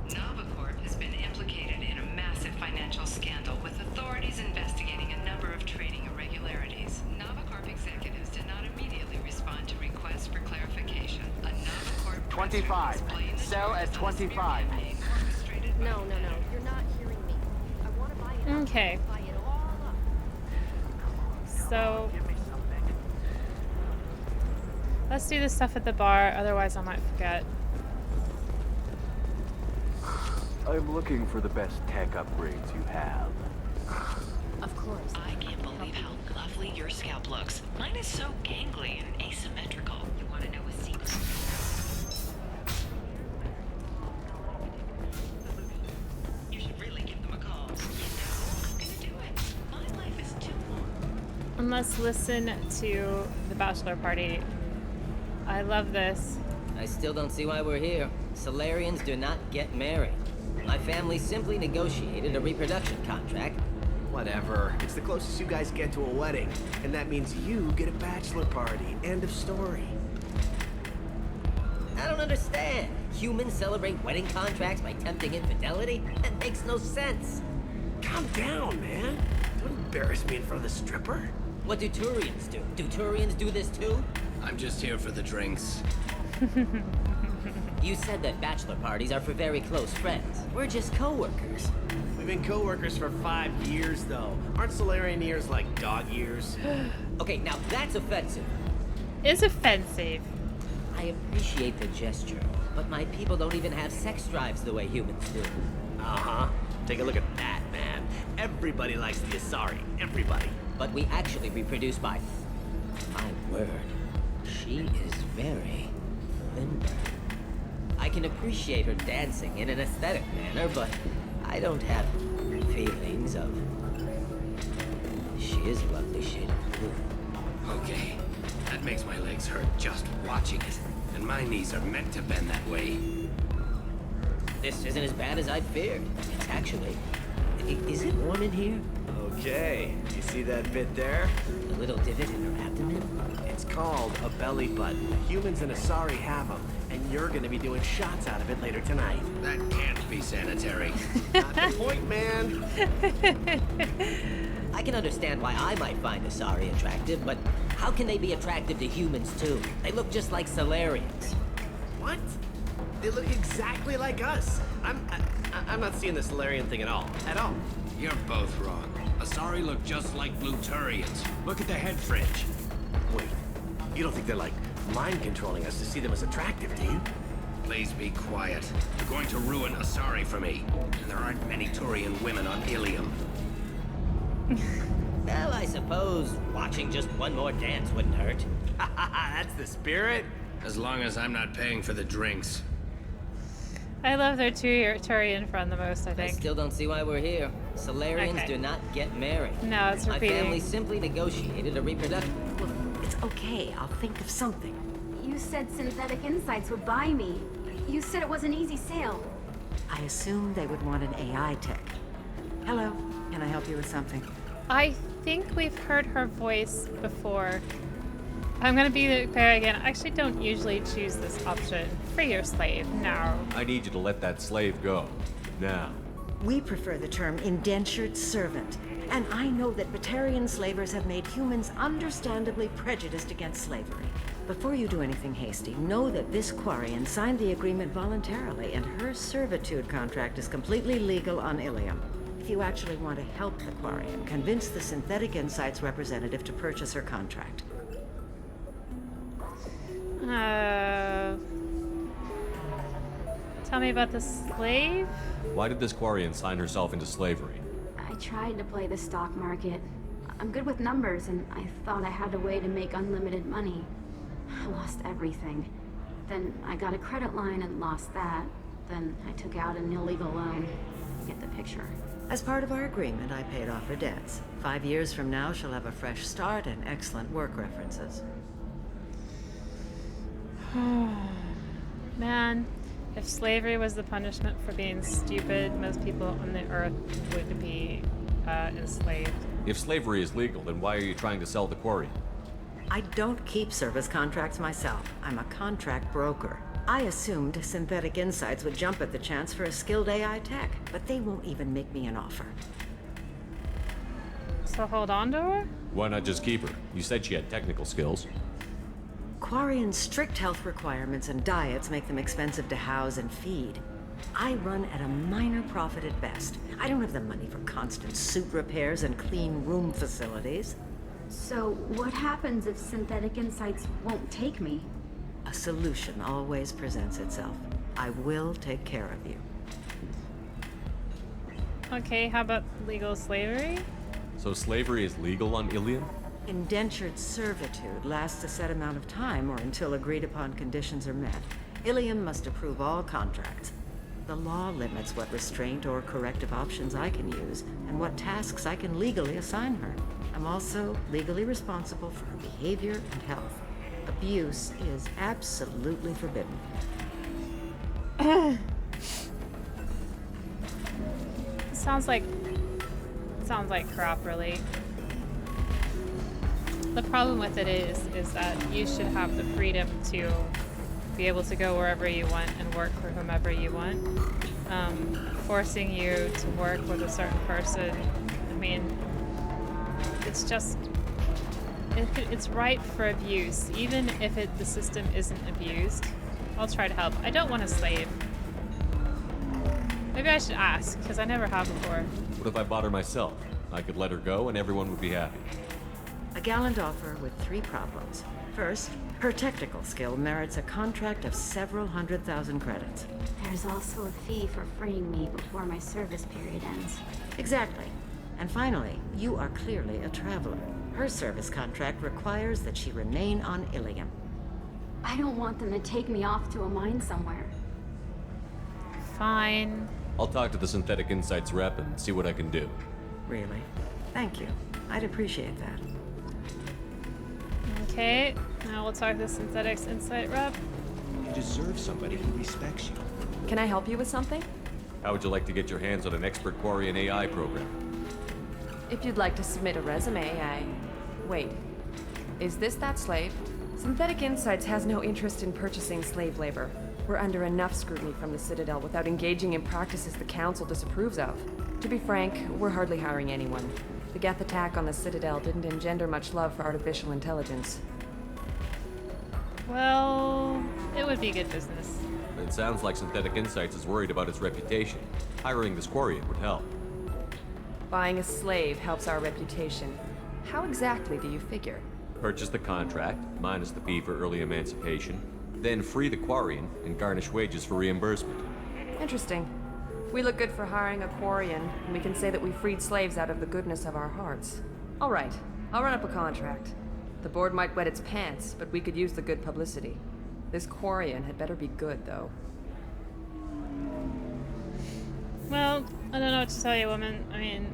Novacorp has been implicated in a massive financial scandal with authorities investigating a number of trading irregularities. Novacorp executives did not immediately respond to requests for clarification. A Novacorp 25. Sell at 25. No, you're not hearing me. I want to buy it. Okay. Buy it all up. So let's do the stuff at the bar, otherwise I might forget. I'm looking for the best tech upgrades you have. Of course. I can't believe how lovely your scalp looks. Mine is so gangly and asymmetrical. You want to know a secret? You should really give them a call. I'm gonna do it. My life is too long. And let's listen to the bachelor party. I love this. I still don't see why we're here. Solarians do not get married. My family simply negotiated a reproduction contract. Whatever. It's the closest you guys get to a wedding. And that means you get a bachelor party. End of story. I don't understand. Humans celebrate wedding contracts by tempting infidelity? That makes no sense. Calm down, man. Don't embarrass me in front of the stripper. What do Turians do? Do Turians do this too? I'm just here for the drinks. You said that bachelor parties are for very close friends. We're just co-workers. We've been co-workers for 5 years, though. Aren't Solarian years like dog years? Okay, now that's offensive. It's offensive. I appreciate the gesture, but my people don't even have sex drives the way humans do. Uh-huh. Take a look at that, man. Everybody likes the Asari. Everybody. But we actually reproduce by... My word. She is very limber. I can appreciate her dancing in an aesthetic manner, but I don't have feelings of... She is a lovely shade of blue. Okay, that makes my legs hurt just watching it, and my knees are meant to bend that way. This isn't as bad as I'd feared. It's actually... Is it warm in here? Okay. You see that bit there? A little divot in her abdomen? It's called a belly button. Humans and Asari have them, and you're gonna be doing shots out of it later tonight. That can't be sanitary. Not the point, man. I can understand why I might find Asari attractive, but how can they be attractive to humans too? They look just like Solarians. What? They look exactly like us. I'm not seeing the Solarian thing at all. At all. You're both wrong. Asari look just like Blue-Turians. Look at the head fringe. Wait, you don't think they're like mind controlling us to see them as attractive, do you? Please be quiet. You're going to ruin Asari for me. And there aren't many Turian women on Ilium. Well, I suppose watching just one more dance wouldn't hurt. That's the spirit. As long as I'm not paying for the drinks. I love their Turian friend the most, I think. I still don't see why we're here. Solarians do not get married. No, it's repeating. My family simply negotiated a reproduction. Look, it's okay. I'll think of something. You said Synthetic Insights would buy me. You said it was an easy sale. I assumed they would want an AI tech. Hello, can I help you with something? I think we've heard her voice before. I'm gonna be fair again. I actually don't usually choose this option. Free your slave, now. I need you to let that slave go. Now. We prefer the term indentured servant. And I know that Batarian slavers have made humans understandably prejudiced against slavery. Before you do anything hasty, know that this Quarian signed the agreement voluntarily, and her servitude contract is completely legal on Ilium. If you actually want to help the Quarian, convince the Synthetic Insights representative to purchase her contract. Tell me about the slave? Why did this Quarian sign herself into slavery? I tried to play the stock market. I'm good with numbers, and I thought I had a way to make unlimited money. I lost everything. Then I got a credit line and lost that. Then I took out an illegal loan. Get the picture. As part of our agreement, I paid off her debts. 5 years from now, she'll have a fresh start and excellent work references. Man, If slavery was the punishment for being stupid, most people on the earth would be enslaved. If slavery is legal, then why are you trying to sell the quarry? I don't keep service contracts myself. I'm a contract broker. I assumed Synthetic Insights would jump at the chance for a skilled AI tech, but they won't even make me an offer. So hold on to her? Why not just keep her? You said she had technical skills. Quarian's strict health requirements and diets make them expensive to house and feed. I run at a minor profit at best. I don't have the money for constant suit repairs and clean room facilities. So, what happens if Synthetic Insights won't take me? A solution always presents itself. I will take care of you. Okay, how about legal slavery? So slavery is legal on Ilium? Indentured servitude lasts a set amount of time or until agreed upon conditions are met. Ilium must approve all contracts. The law limits what restraint or corrective options I can use and what tasks I can legally assign her. I'm also legally responsible for her behavior and health. Abuse is absolutely forbidden. Sounds like crap, really. The problem with it is that you should have the freedom to be able to go wherever you want and work for whomever you want. Forcing you to work with a certain person, I mean, it's just, it's ripe for abuse. Even if the system isn't abused, I'll try to help. I don't want a slave. Maybe I should ask, because I never have before. What if I bought her myself? I could let her go and everyone would be happy. A gallant offer with 3 problems. First, her technical skill merits a contract of several 100,000 credits. There's also a fee for freeing me before my service period ends. Exactly. And finally, you are clearly a traveler. Her service contract requires that she remain on Ilium. I don't want them to take me off to a mine somewhere. Fine. I'll talk to the Synthetic Insights rep and see what I can do. Really? Thank you. I'd appreciate that. Okay, now we'll talk to the Synthetics Insight rep. You deserve somebody who respects you. Can I help you with something? How would you like to get your hands on an expert quarry and AI program? If you'd like to submit a resume, Wait. Is this that slave? Synthetic Insights has no interest in purchasing slave labor. We're under enough scrutiny from the Citadel without engaging in practices the Council disapproves of. To be frank, we're hardly hiring anyone. The Geth attack on the Citadel didn't engender much love for artificial intelligence. Well, it would be good business. It sounds like Synthetic Insights is worried about its reputation. Hiring this quarian would help. Buying a slave helps our reputation. How exactly do you figure? Purchase the contract, minus the fee for early emancipation, then free the quarian and garnish wages for reimbursement. Interesting. We look good for hiring a quarian, and we can say that we freed slaves out of the goodness of our hearts. All right, I'll run up a contract. The board might wet its pants, but we could use the good publicity. This quarian had better be good, though. Well, I don't know what to tell you, woman. I mean,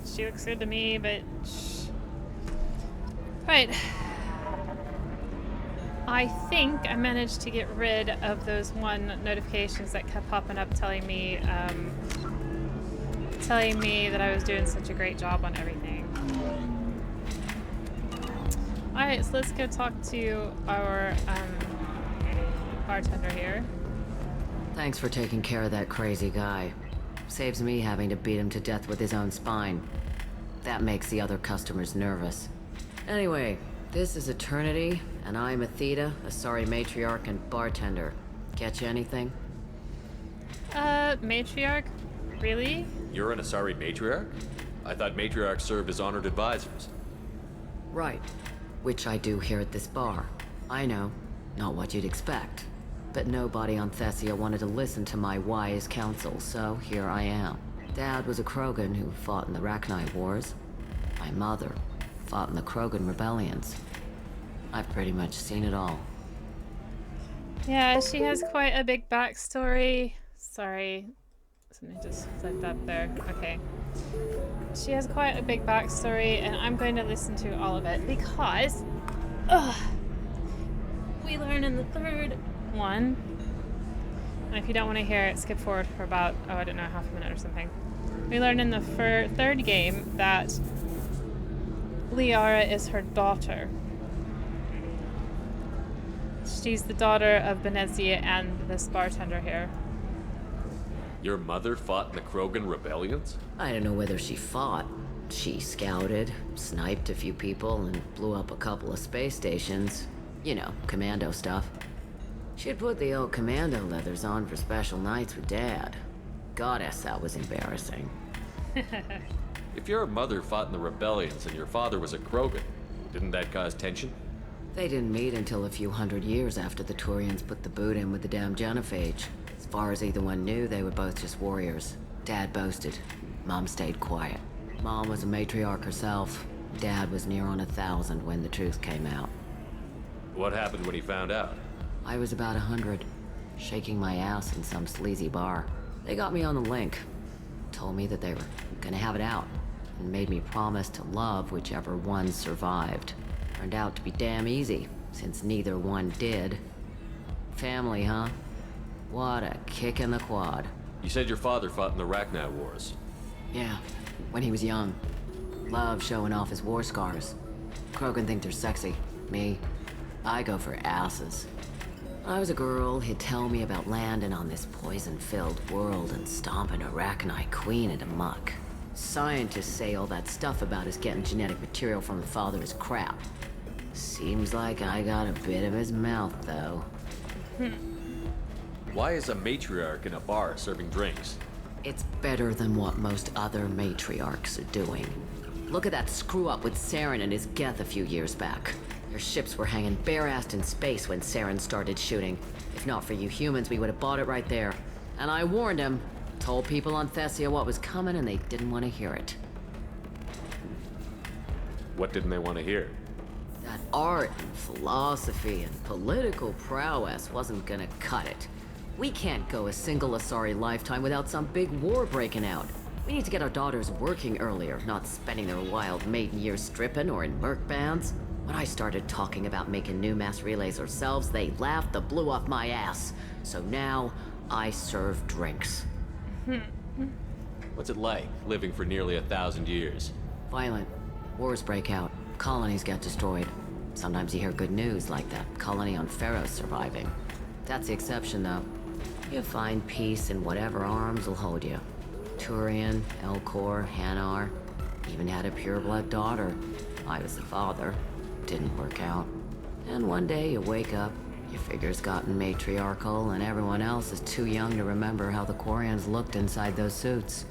she looks good to me, but... Right. I think I managed to get rid of those notifications that kept popping up telling me that I was doing such a great job on everything. Alright, so let's go talk to our bartender here. Thanks for taking care of that crazy guy. Saves me having to beat him to death with his own spine. That makes the other customers nervous. Anyway, this is Eternity, and I'm Athena, a sorry matriarch and bartender. Catch anything? Matriarch? Really? You're an Asari matriarch? I thought matriarchs served as honored advisors. Right. Which I do here at this bar. I know, not what you'd expect. But nobody on Thessia wanted to listen to my wise counsel, so here I am. Dad was a Krogan who fought in the Rachni Wars. My mother fought in the Krogan rebellions. I've pretty much seen it all. Yeah, she has quite a big backstory. Sorry, something just flipped up there. Okay. She has quite a big backstory, and I'm going to listen to all of it because we learn in the third one And if you don't want to hear it, skip forward for about, oh, I don't know, half a minute or something. We learn in the third game that Liara is her daughter. She's the daughter of Benezia and this bartender here. Your mother fought in the Krogan rebellions? I don't know whether she fought. She scouted, sniped a few people, and blew up a couple of space stations. You know, commando stuff. She'd put the old commando leathers on for special nights with Dad. Goddess, that was embarrassing. If your mother fought in the rebellions and your father was a Krogan, didn't that cause tension? They didn't meet until a few hundred years after the Turians put the boot in with the damn genophage. As far as either one knew, they were both just warriors. Dad boasted. Mom stayed quiet. Mom was a matriarch herself. Dad was near on 1,000 when the truth came out. What happened when he found out? I was about 100, shaking my ass in some sleazy bar. They got me on the link. Told me that they were gonna have it out, and made me promise to love whichever one survived. Turned out to be damn easy, since neither one did. Family, huh? What a kick in the quad. You said your father fought in the Rachni Wars. Yeah, when he was young. Loved showing off his war scars. Krogan think they're sexy. Me, I go for asses. When I was a girl, he'd tell me about landing on this poison-filled world and stomping a Rachni queen into muck. Scientists say all that stuff about us getting genetic material from the father is crap. Seems like I got a bit of his mouth, though. Why is a matriarch in a bar serving drinks? It's better than what most other matriarchs are doing. Look at that screw-up with Saren and his Geth a few years back. Their ships were hanging bare-assed in space when Saren started shooting. If not for you humans, we would have bought it right there. And I warned him. Told people on Thessia what was coming, and they didn't want to hear it. What didn't they want to hear? That art and philosophy and political prowess wasn't gonna cut it. We can't go a single Asari lifetime without some big war breaking out. We need to get our daughters working earlier, not spending their wild maiden years stripping or in merc bands. When I started talking about making new mass relays ourselves, they laughed the blue off my ass. So now, I serve drinks. What's it like, living for nearly 1,000 years? Violent. Wars break out. Colonies get destroyed. Sometimes you hear good news, like that colony on Pharaoh surviving. That's the exception, though. You find peace in whatever arms will hold you. Turian, Elcor, Hanar. Even had a pureblood daughter. I was the father. Didn't work out. And one day you wake up, your figure's gotten matriarchal, and everyone else is too young to remember how the Quarians looked inside those suits.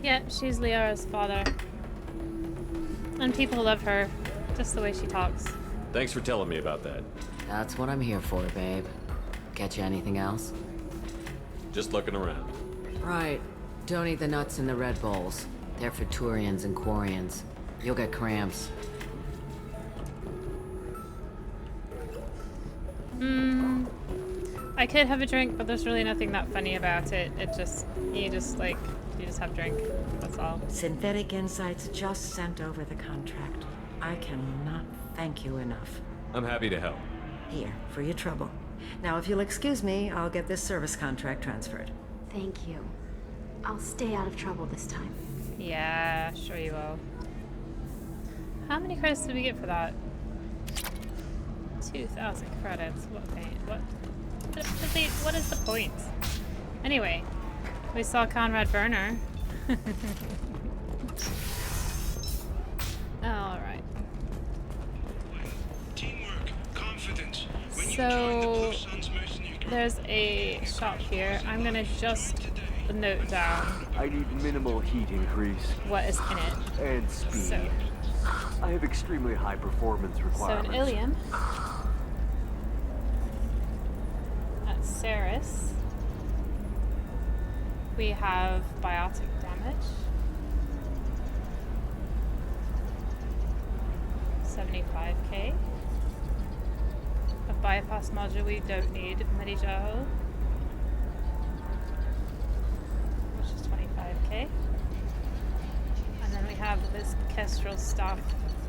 Yeah, she's Liara's father. And people love her, just the way she talks. Thanks for telling me about that. That's what I'm here for, babe. Get you anything else? Just looking around. Right. Don't eat the nuts in the Red Bowls. They're for Turians and Quarians. You'll get cramps. I could have a drink, but there's really nothing that funny about it. You just have drink. That's all. Synthetic Insights just sent over the contract. I cannot thank you enough. I'm happy to help. Here, for your trouble. Now, if you'll excuse me, I'll get this service contract transferred. Thank you. I'll stay out of trouble this time. Yeah, sure you will. How many credits did we get for that? 2,000 credits. What is the point? Anyway, we saw Conrad Werner. Alright. So, there's a shop here. I'm gonna just note down. I need minimal heat increase. What is in it? And speed. So, I have extremely high performance requirements. So, in Ilium. At Ceres. We have biotic damage. 75k. A bypass module we don't need, Medijaho. Which is 25k. And then we have this Kestrel stuff,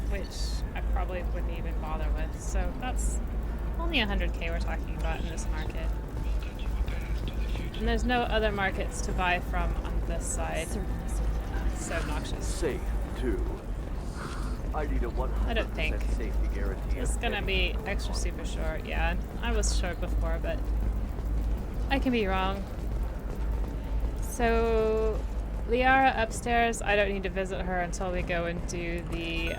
which I probably wouldn't even bother with. So that's only 100k we're talking about in this market. And there's no other markets to buy from on this side. So obnoxious. Safe, too. I need a 100% I don't think. safety guarantee. It's gonna be extra super short. Yeah, I was short before, but I can be wrong. So, Liara upstairs, I don't need to visit her until we go and do the,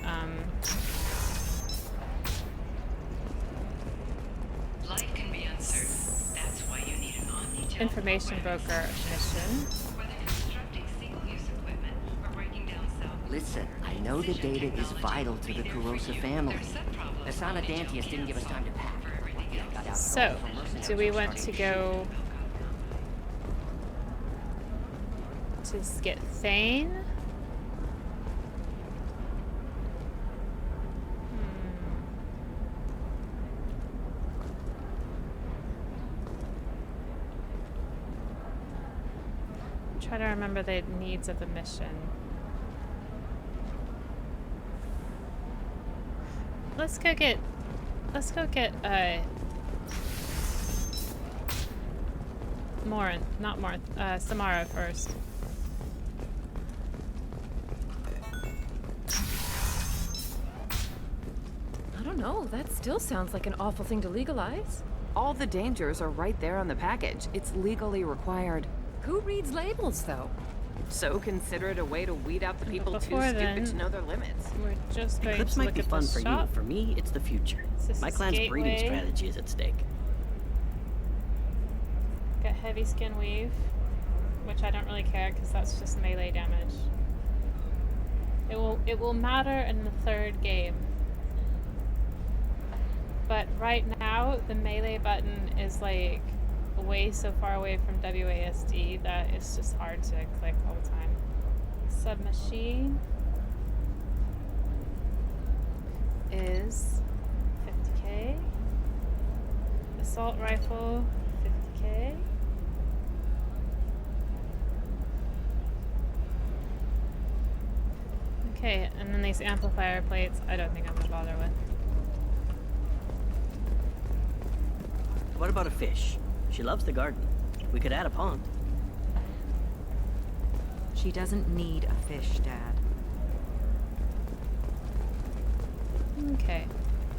Life can be uncertain. That's why you need an omnichannel information broker mission. whether constructing single-use equipment or breaking down cell. Listen, I know the data is vital to the Kurosa family. Asana Dantius didn't give us time to pack. Got out So, do we want to go to get Thane? Try to remember the needs of the mission. Let's go get Samara first. I don't know, that still sounds like an awful thing to legalize. All the dangers are right there on the package. It's legally required. Who reads labels, though? So consider it a way to weed out the people too stupid to know their limits. We're just going Eclipse to might look be at fun the for shop. you. For me, it's the future. This My is clan's breeding Gateway. strategy is at stake. Got heavy skin weave, which I don't really care because that's just melee damage. It will matter in the third game. But right now the melee button is like way so far away from WASD that it's just hard to click all the time. Submachine is 50k. Assault rifle 50k. Okay, and then these amplifier plates, I don't think I'm gonna bother with. What about a fish? She loves the garden. We could add a pond. She doesn't need a fish, Dad. Okay,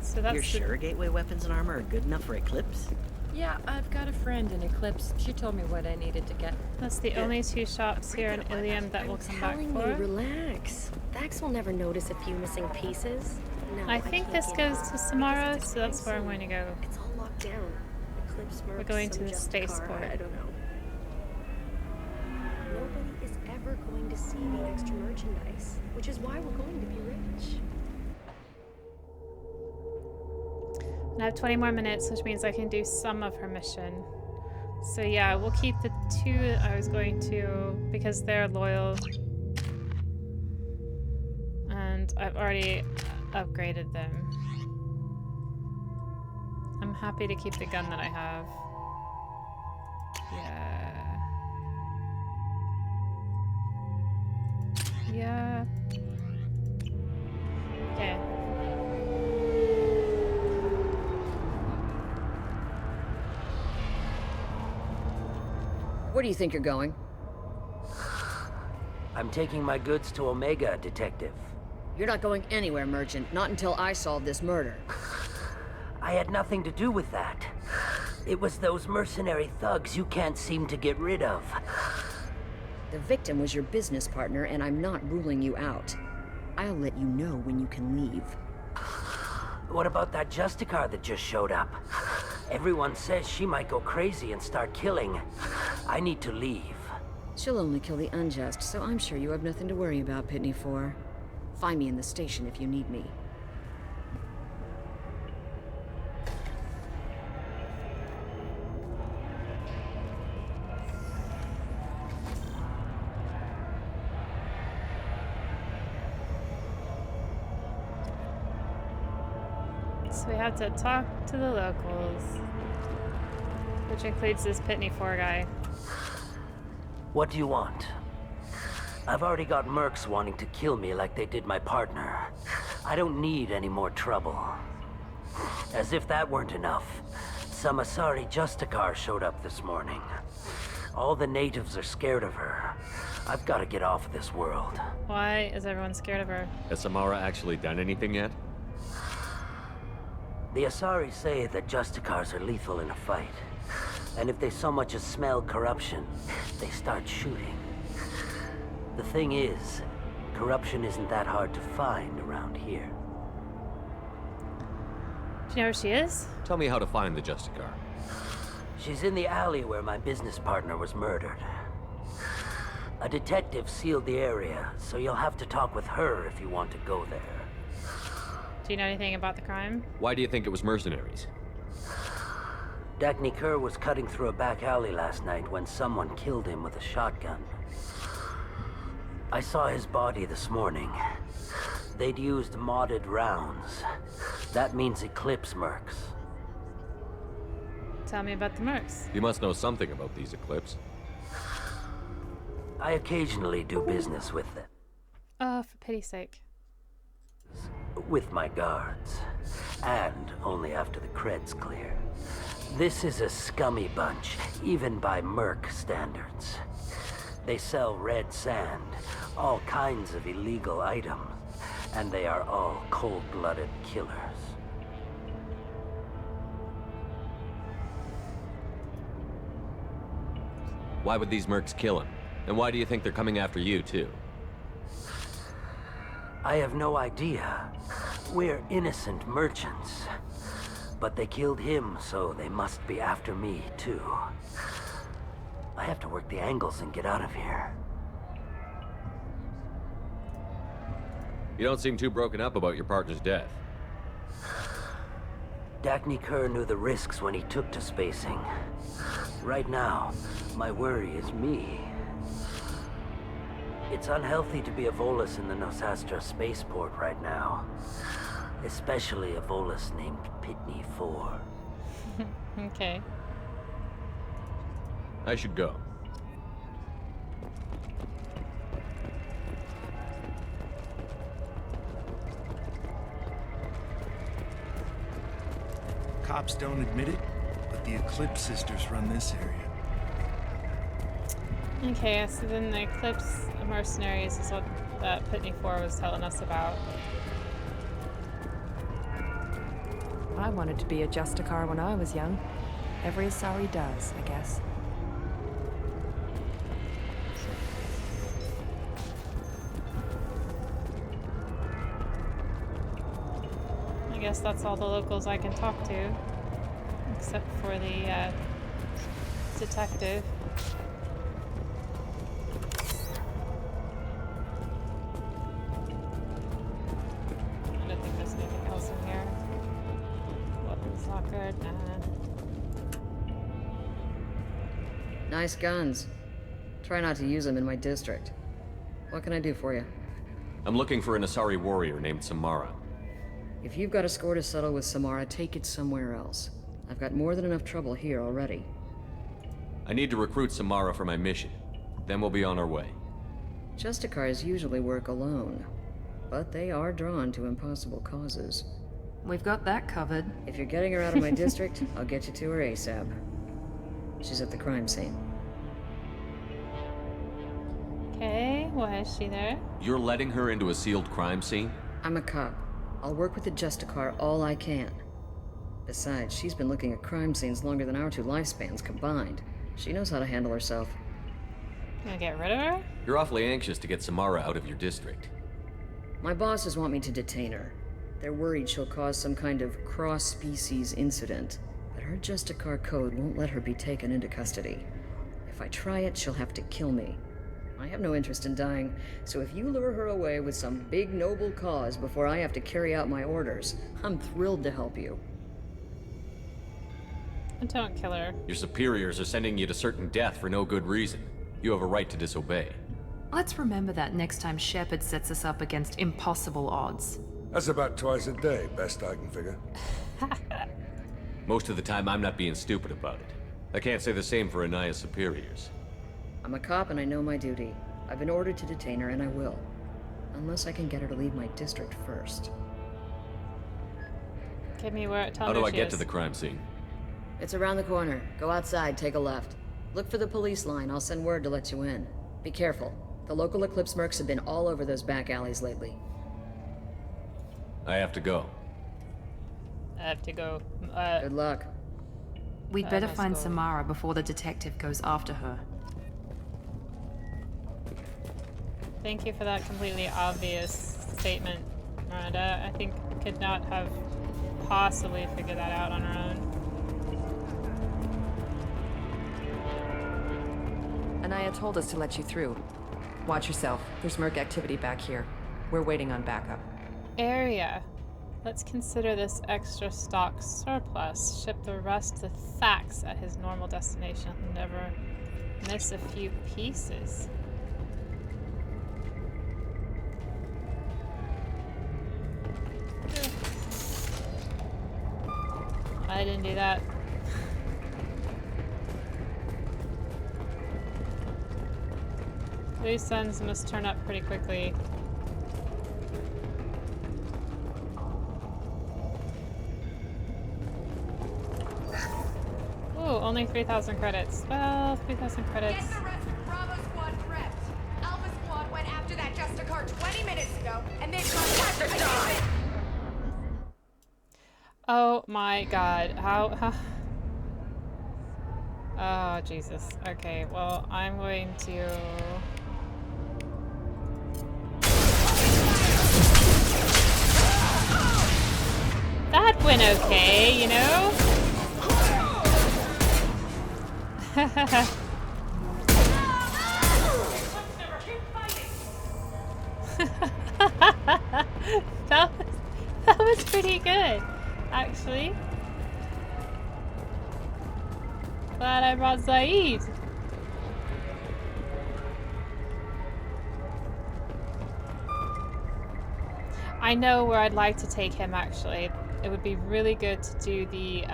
so that's You're sure gateway weapons and armor are good enough for Eclipse? Yeah, I've got a friend in Eclipse. She told me what I needed to get. That's the only two shops here in Ilium that will come back Telling for. you, relax. Vax will never notice a few missing pieces. No, I think can't this get goes in. to Samara, so that's where I'm going to go. It's all locked down. Eclipse We're Mercs, going to some the just spaceport. car, I don't know. Nobody is ever going to see the extra merchandise, which is why we're going to be rich. And I have 20 more minutes, which means I can do some of her mission. So yeah, we'll keep the two that I was going to because they're loyal. And I've already upgraded them. I'm happy to keep the gun that I have. Yeah. Yeah. Okay. Where do you think you're going? I'm taking my goods to Omega, Detective. You're not going anywhere, Merchant. Not until I solve this murder. I had nothing to do with that. It was those mercenary thugs you can't seem to get rid of. The victim was your business partner, and I'm not ruling you out. I'll let you know when you can leave. What about that Justicar that just showed up? Everyone says she might go crazy and start killing. I need to leave. She'll only kill the unjust, so I'm sure you have nothing to worry about, Pitney 4. Find me in the station if you need me. So we have to talk to the locals, which includes this Pitney 4 guy. What do you want? I've already got mercs wanting to kill me like they did my partner. I don't need any more trouble. As if that weren't enough, Some Asari Justicar showed up this morning. All the natives are scared of her. I've got to get off of this world. Why is everyone scared of her? Has Samara actually done anything yet? The Asari say that Justicars are lethal in a fight. And if they so much as smell corruption, they start shooting. The thing is, corruption isn't that hard to find around here. Do you know where she is? Tell me how to find the Justicar. She's in the alley where my business partner was murdered. A detective sealed the area, so you'll have to talk with her if you want to go there. Do you know anything about the crime? Why do you think it was mercenaries? Dagny Kerr was cutting through a back alley last night when someone killed him with a shotgun. I saw his body this morning. They'd used modded rounds. That means Eclipse mercs. Tell me about the mercs. You must know something about these Eclipse. I occasionally do business with them. Oh, for pity's sake. With my guards. And only after the cred's clear. This is a scummy bunch, even by merc standards. They sell red sand, all kinds of illegal items, and they are all cold-blooded killers. Why would these mercs kill him? And why do you think they're coming after you, too? I have no idea. We're innocent merchants. But they killed him, so they must be after me, too. I have to work the angles and get out of here. You don't seem too broken up about your partner's death. Dagny Kerr knew the risks when he took to spacing. Right now, my worry is me. It's unhealthy to be a Volus in the Nosastra spaceport right now. Especially a Volus named Pitney 4. Okay. I should go. Cops don't admit it, but the Eclipse sisters run this area. Okay, so then the Eclipse mercenaries is what that Pitney 4 was telling us about. I wanted to be a Justicar when I was young. Every Asari does, I guess. I guess that's all the locals I can talk to. Except for the detective. I don't think there's anything else in here. Weapons locker, nah. Nice guns. Try not to use them in my district. What can I do for you? I'm looking for an Asari warrior named Samara. If you've got a score to settle with Samara, take it somewhere else. I've got more than enough trouble here already. I need to recruit Samara for my mission. Then we'll be on our way. Justicars usually work alone, but they are drawn to impossible causes. We've got that covered. If you're getting her out of my district, I'll get you to her ASAP. She's at the crime scene. Okay, why is she there? You're letting her into a sealed crime scene? I'm a cop. I'll work with the Justicar all I can. Besides, she's been looking at crime scenes longer than our two lifespans combined. She knows how to handle herself. You gonna get rid of her? You're awfully anxious to get Samara out of your district. My bosses want me to detain her. They're worried she'll cause some kind of cross-species incident, but her Justicar code won't let her be taken into custody. If I try it, she'll have to kill me. I have no interest in dying, so if you lure her away with some big noble cause before I have to carry out my orders, I'm thrilled to help you. Don't kill her. Your superiors are sending you to certain death for no good reason. You have a right to disobey. Let's remember that next time Shepard sets us up against impossible odds. That's about twice a day, best I can figure. Most of the time, I'm not being stupid about it. I can't say the same for Anaya's superiors. I'm a cop and I know my duty. I've been ordered to detain her and I will. Unless I can get her to leave my district first. Give me where. Tell How me do where I she get is. to the crime scene? It's around the corner. Go outside, take a left. Look for the police line. I'll send word to let you in. Be careful. The local Eclipse mercs have been all over those back alleys lately. I have to go. I have to go. Good luck. We'd better let's find go. Samara before the detective goes after her. Thank you for that completely obvious statement, Miranda. I think we could not have possibly figured that out on our own. Anaya told us to let you through. Watch yourself. There's merc activity back here. We're waiting on backup. Area. Let's consider this extra stock surplus. Ship the rest to Thax at his normal destination. Never miss a few pieces. I didn't do that. Loose ends must turn up pretty quickly. Ooh, only 3,000 credits. Well, 3,000 credits. Get the rest of Bravo Squad prepped. Alpha Squad went after that Justicar 20 minutes ago, and they've got to die! Oh my god. How? Oh, Jesus. Okay, well, I'm going to... That went okay, you know? that was pretty good, actually. Glad I brought Zaid. I know where I'd like to take him, actually. It would be really good to do the,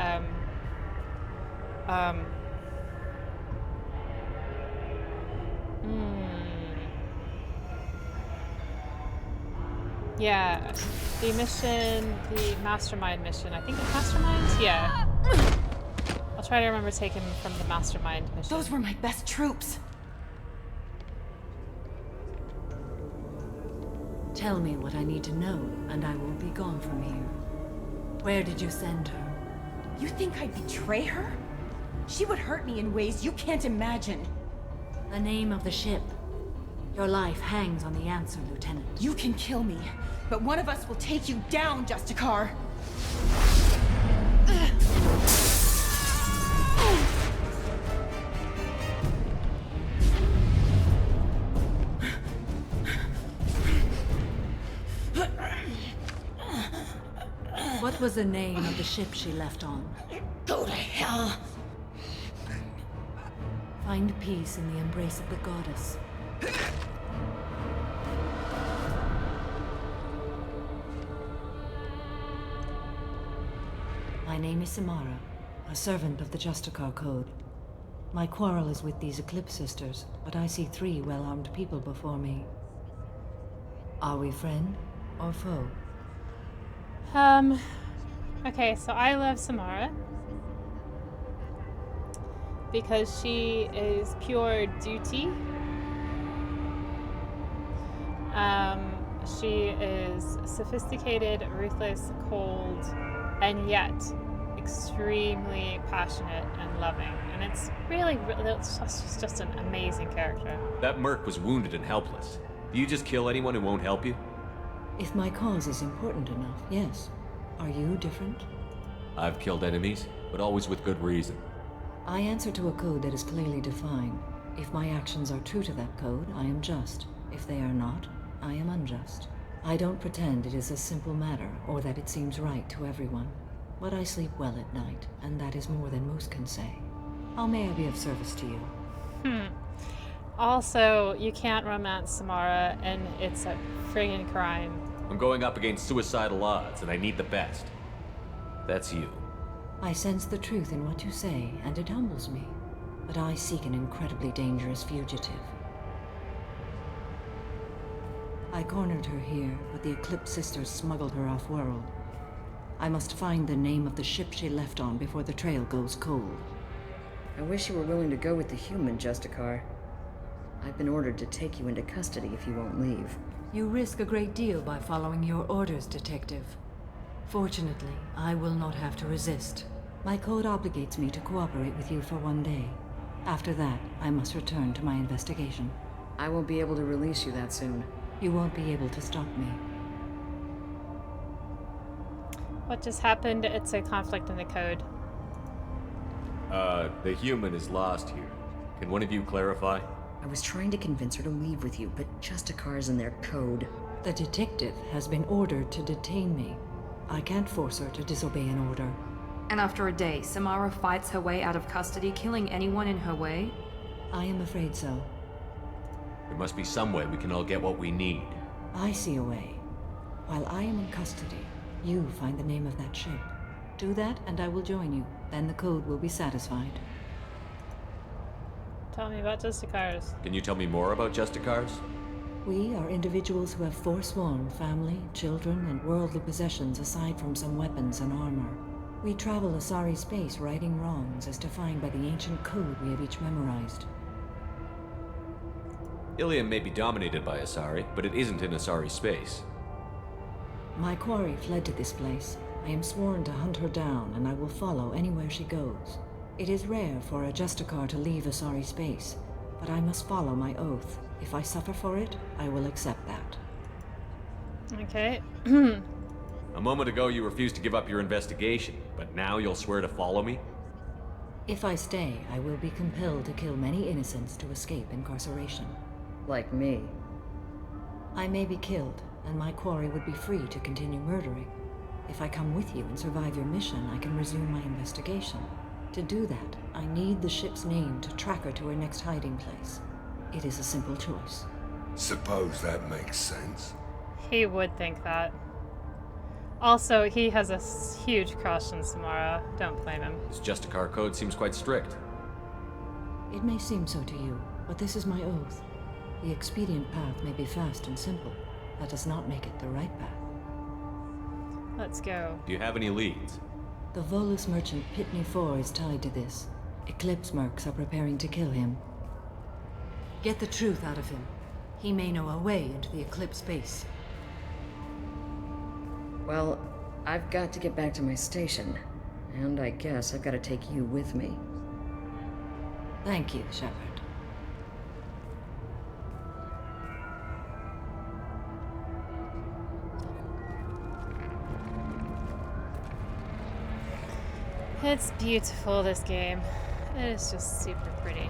yeah, the mission, the mastermind mission. I think it's mastermind? Yeah. I'll try to remember to take him from the mastermind mission. Those were my best troops. Tell me what I need to know, and I will be gone from here. Where did you send her? You think I'd betray her? She would hurt me in ways you can't imagine. The name of the ship. Your life hangs on the answer, Lieutenant. You can kill me, but one of us will take you down, Justicar. What was the name of the ship she left on? Go to hell! Find peace in the embrace of the goddess. My name is Samara, a servant of the Justicar Code. My quarrel is with these Eclipse Sisters, but I see 3 well-armed people before me. Are we friend or foe? Okay, so I love Samara because she is pure duty. She is sophisticated, ruthless, cold, and yet extremely passionate and loving. And it's it's just an amazing character. That merc was wounded and helpless. Do you just kill anyone who won't help you? If my cause is important enough, yes. Are you different? I've killed enemies, but always with good reason. I answer to a code that is clearly defined. If my actions are true to that code, I am just. If they are not, I am unjust. I don't pretend it is a simple matter, or that it seems right to everyone. But I sleep well at night, and that is more than most can say. How may I be of service to you? Also, you can't romance Samara, and it's a friggin' crime. I'm going up against suicidal odds, and I need the best. That's you. I sense the truth in what you say, and it humbles me. But I seek an incredibly dangerous fugitive. I cornered her here, but the Eclipse Sisters smuggled her off-world. I must find the name of the ship she left on before the trail goes cold. I wish you were willing to go with the human, Justicar. I've been ordered to take you into custody if you won't leave. You risk a great deal by following your orders, Detective. Fortunately, I will not have to resist. My code obligates me to cooperate with you for 1 day. After that, I must return to my investigation. I won't be able to release you that soon. You won't be able to stop me. What just happened? It's a conflict in the code. The human is lost here. Can one of you clarify? I was trying to convince her to leave with you, but Justicar's in their code. The detective has been ordered to detain me. I can't force her to disobey an order. And after a day, Samara fights her way out of custody, killing anyone in her way? I am afraid so. There must be some way we can all get what we need. I see a way. While I am in custody, you find the name of that ship. Do that, and I will join you. Then the code will be satisfied. Tell me about Justicars. Can you tell me more about Justicars? We are individuals who have forsworn family, children, and worldly possessions aside from some weapons and armor. We travel Asari space righting wrongs as defined by the ancient code we have each memorized. Ilium may be dominated by Asari, but it isn't in Asari space. My quarry fled to this place. I am sworn to hunt her down, and I will follow anywhere she goes. It is rare for a Justicar to leave Asari space, but I must follow my oath. If I suffer for it, I will accept that. Okay. A moment ago you refused to give up your investigation, but now you'll swear to follow me? If I stay, I will be compelled to kill many innocents to escape incarceration. Like me. I may be killed, and my quarry would be free to continue murdering. If I come with you and survive your mission, I can resume my investigation. To do that, I need the ship's name to track her to her next hiding place. It is a simple choice. Suppose that makes sense. He would think that. Also, he has a huge crush on Samara. Don't blame him. This Justicar code seems quite strict. It may seem so to you, but this is my oath. The expedient path may be fast and simple. That does not make it the right path. Let's go. Do you have any leads? The Volus merchant Pitney 4 is tied to this. Eclipse mercs are preparing to kill him. Get the truth out of him. He may know a way into the Eclipse base. Well, I've got to get back to my station. And I guess I've got to take you with me. Thank you, Shepard. It's beautiful, this game. It is just super pretty.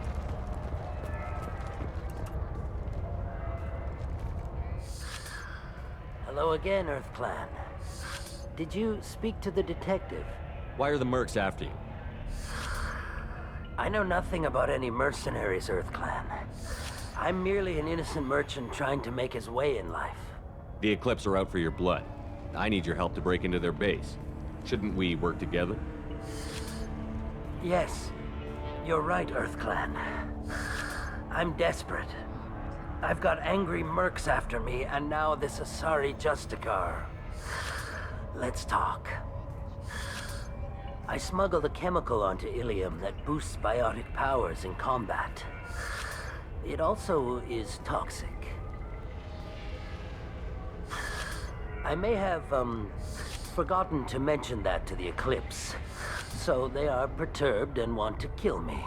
Hello again, Earth Clan. Did you speak to the detective? Why are the mercs after you? I know nothing about any mercenaries, Earth Clan. I'm merely an innocent merchant trying to make his way in life. The Eclipse are out for your blood. I need your help to break into their base. Shouldn't we work together? Yes, you're right, Earth Clan. I'm desperate. I've got angry mercs after me, and now this Asari Justicar. Let's talk. I smuggled a chemical onto Ilium that boosts biotic powers in combat. It also is toxic. I may have, forgotten to mention that to the Eclipse. So they are perturbed and want to kill me.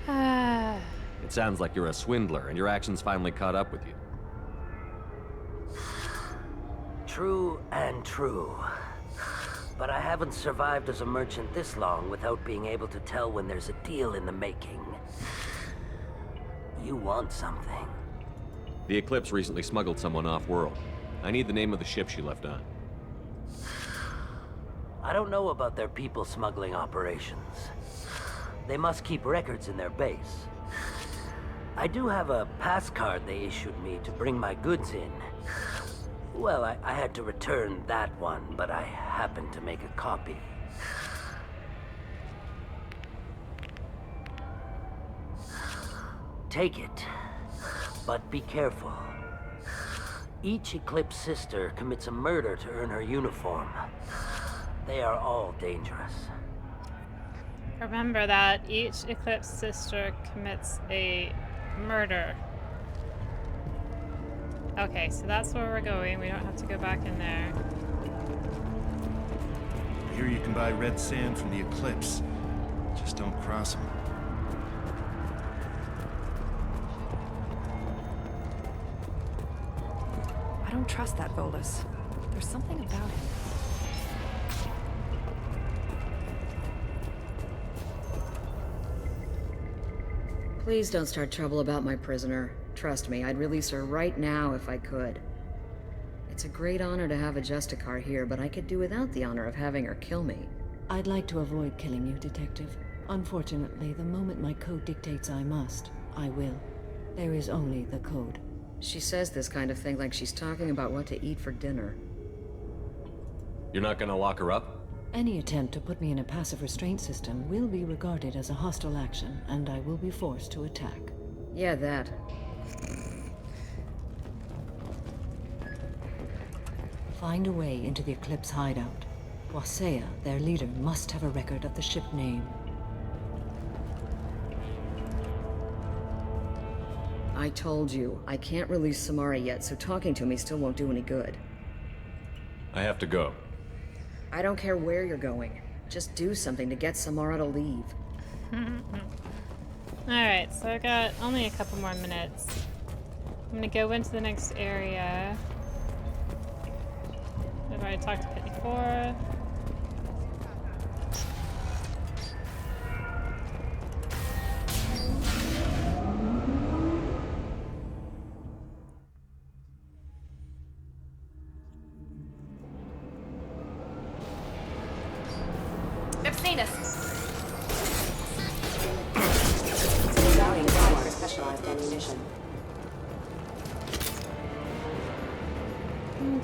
It sounds like you're a swindler, and your actions finally caught up with you. True and true. But I haven't survived as a merchant this long without being able to tell when there's a deal in the making. You want something. The Eclipse recently smuggled someone off-world. I need the name of the ship she left on. I don't know about their people smuggling operations. They must keep records in their base. I do have a pass card they issued me to bring my goods in. Well, I had to return that one, but I happened to make a copy. Take it, but be careful. Each Eclipse sister commits a murder to earn her uniform. They are all dangerous. Remember that each Eclipse sister commits a murder. Okay, so that's where we're going. We don't have to go back in there. I hear you can buy red sand from the Eclipse. Just don't cross them. I don't trust that Volus. There's something about him. Please don't start trouble about my prisoner. Trust me, I'd release her right now if I could. It's a great honor to have a Justicar here, but I could do without the honor of having her kill me. I'd like to avoid killing you, Detective. Unfortunately, the moment my code dictates I must, I will. There is only the code. She says this kind of thing like she's talking about what to eat for dinner. You're not gonna lock her up? Any attempt to put me in a passive restraint system will be regarded as a hostile action, and I will be forced to attack. Yeah, that. Find a way into the Eclipse hideout. Wasea, their leader, must have a record of the ship name. I told you, I can't release Samara yet, so talking to me still won't do any good. I have to go. I don't care where you're going. Just do something to get Samara to leave. Alright, so I got only a couple more minutes. I'm gonna go into the next area. I've already talked to Pit before. They've seen us. Routing power for specialized ammunition.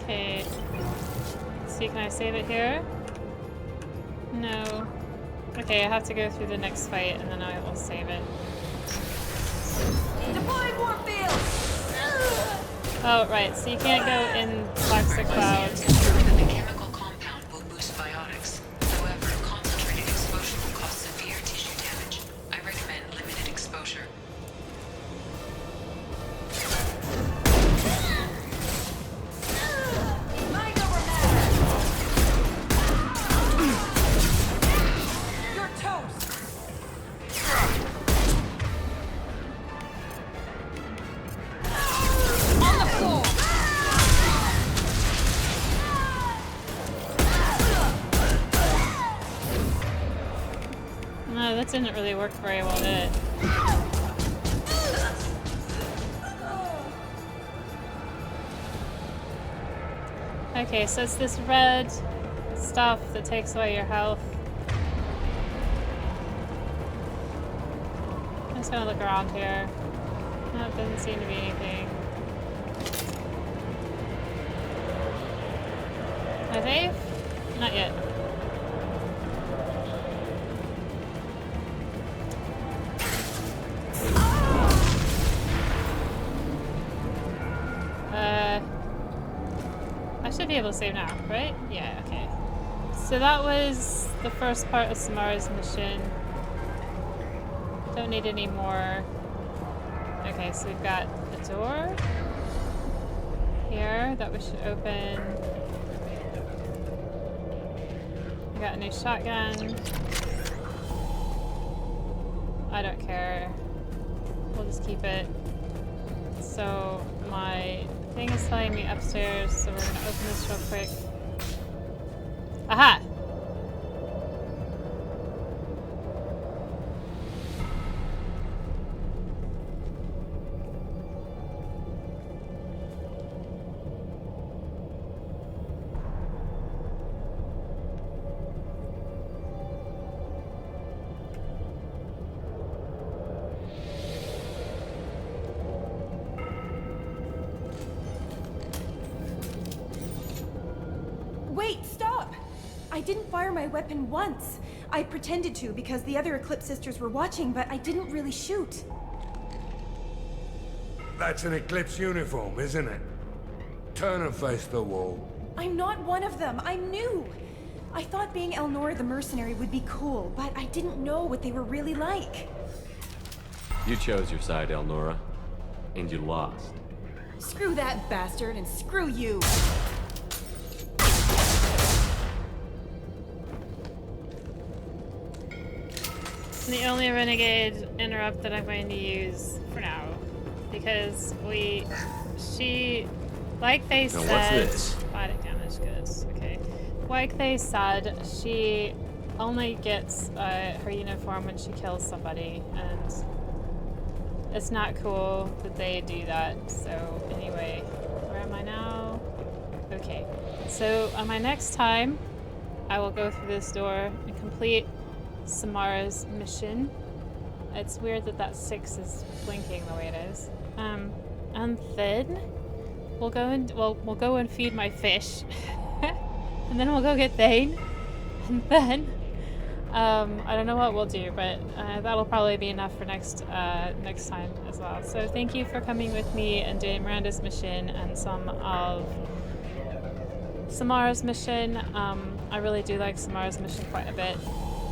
Okay. See, can I save it here? No. Okay, I have to go through the next fight and then I will save it. Deploying Warfield! Oh, right, so you can't go in toxic clouds. The chemical compound will boost biotics. However, concentrated exposure will cause severe tissue damage. I recommend limited exposure. Mind over matter! You're toast! On the floor! No, that didn't really work very well, did it? Okay, so it's this red stuff that takes away your health. I'm just gonna look around here. No, it doesn't seem to be anything. Can I save? Not yet. I should be able to save now, right? Yeah, okay. So that was the first part of Samara's mission. Don't need any more. Okay, so we've got a door here that we should open. We got a new shotgun. I don't care. We'll just keep it. So my thing is telling me upstairs, so we're gonna open this real quick. Aha! Wait, stop! I didn't fire my weapon once. I pretended to because the other Eclipse sisters were watching, but I didn't really shoot. That's an Eclipse uniform, isn't it? Turn and face the wall. I'm not one of them. I'm new. I thought being Elnora the mercenary would be cool, but I didn't know what they were really like. You chose your side, Elnora, and you lost. Screw that bastard and screw you! The only renegade interrupt that I'm going to use for now, because she, like they said, what's this? fighting damage goods. Okay, like they said, she only gets her uniform when she kills somebody, and it's not cool that they do that. So anyway, where am I now? Okay, so on my next time, I will go through this door and complete Samara's mission. It's weird that that 6 is blinking the way it is. And then we'll go and feed my fish, and then we'll go get Thane, and then I don't know what we'll do, but that'll probably be enough for next time as well. So thank you for coming with me and doing Miranda's mission and some of Samara's mission. I really do like Samara's mission quite a bit.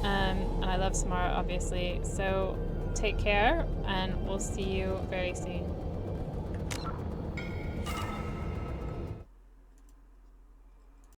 And I love Samara, obviously. So take care, and we'll see you very soon.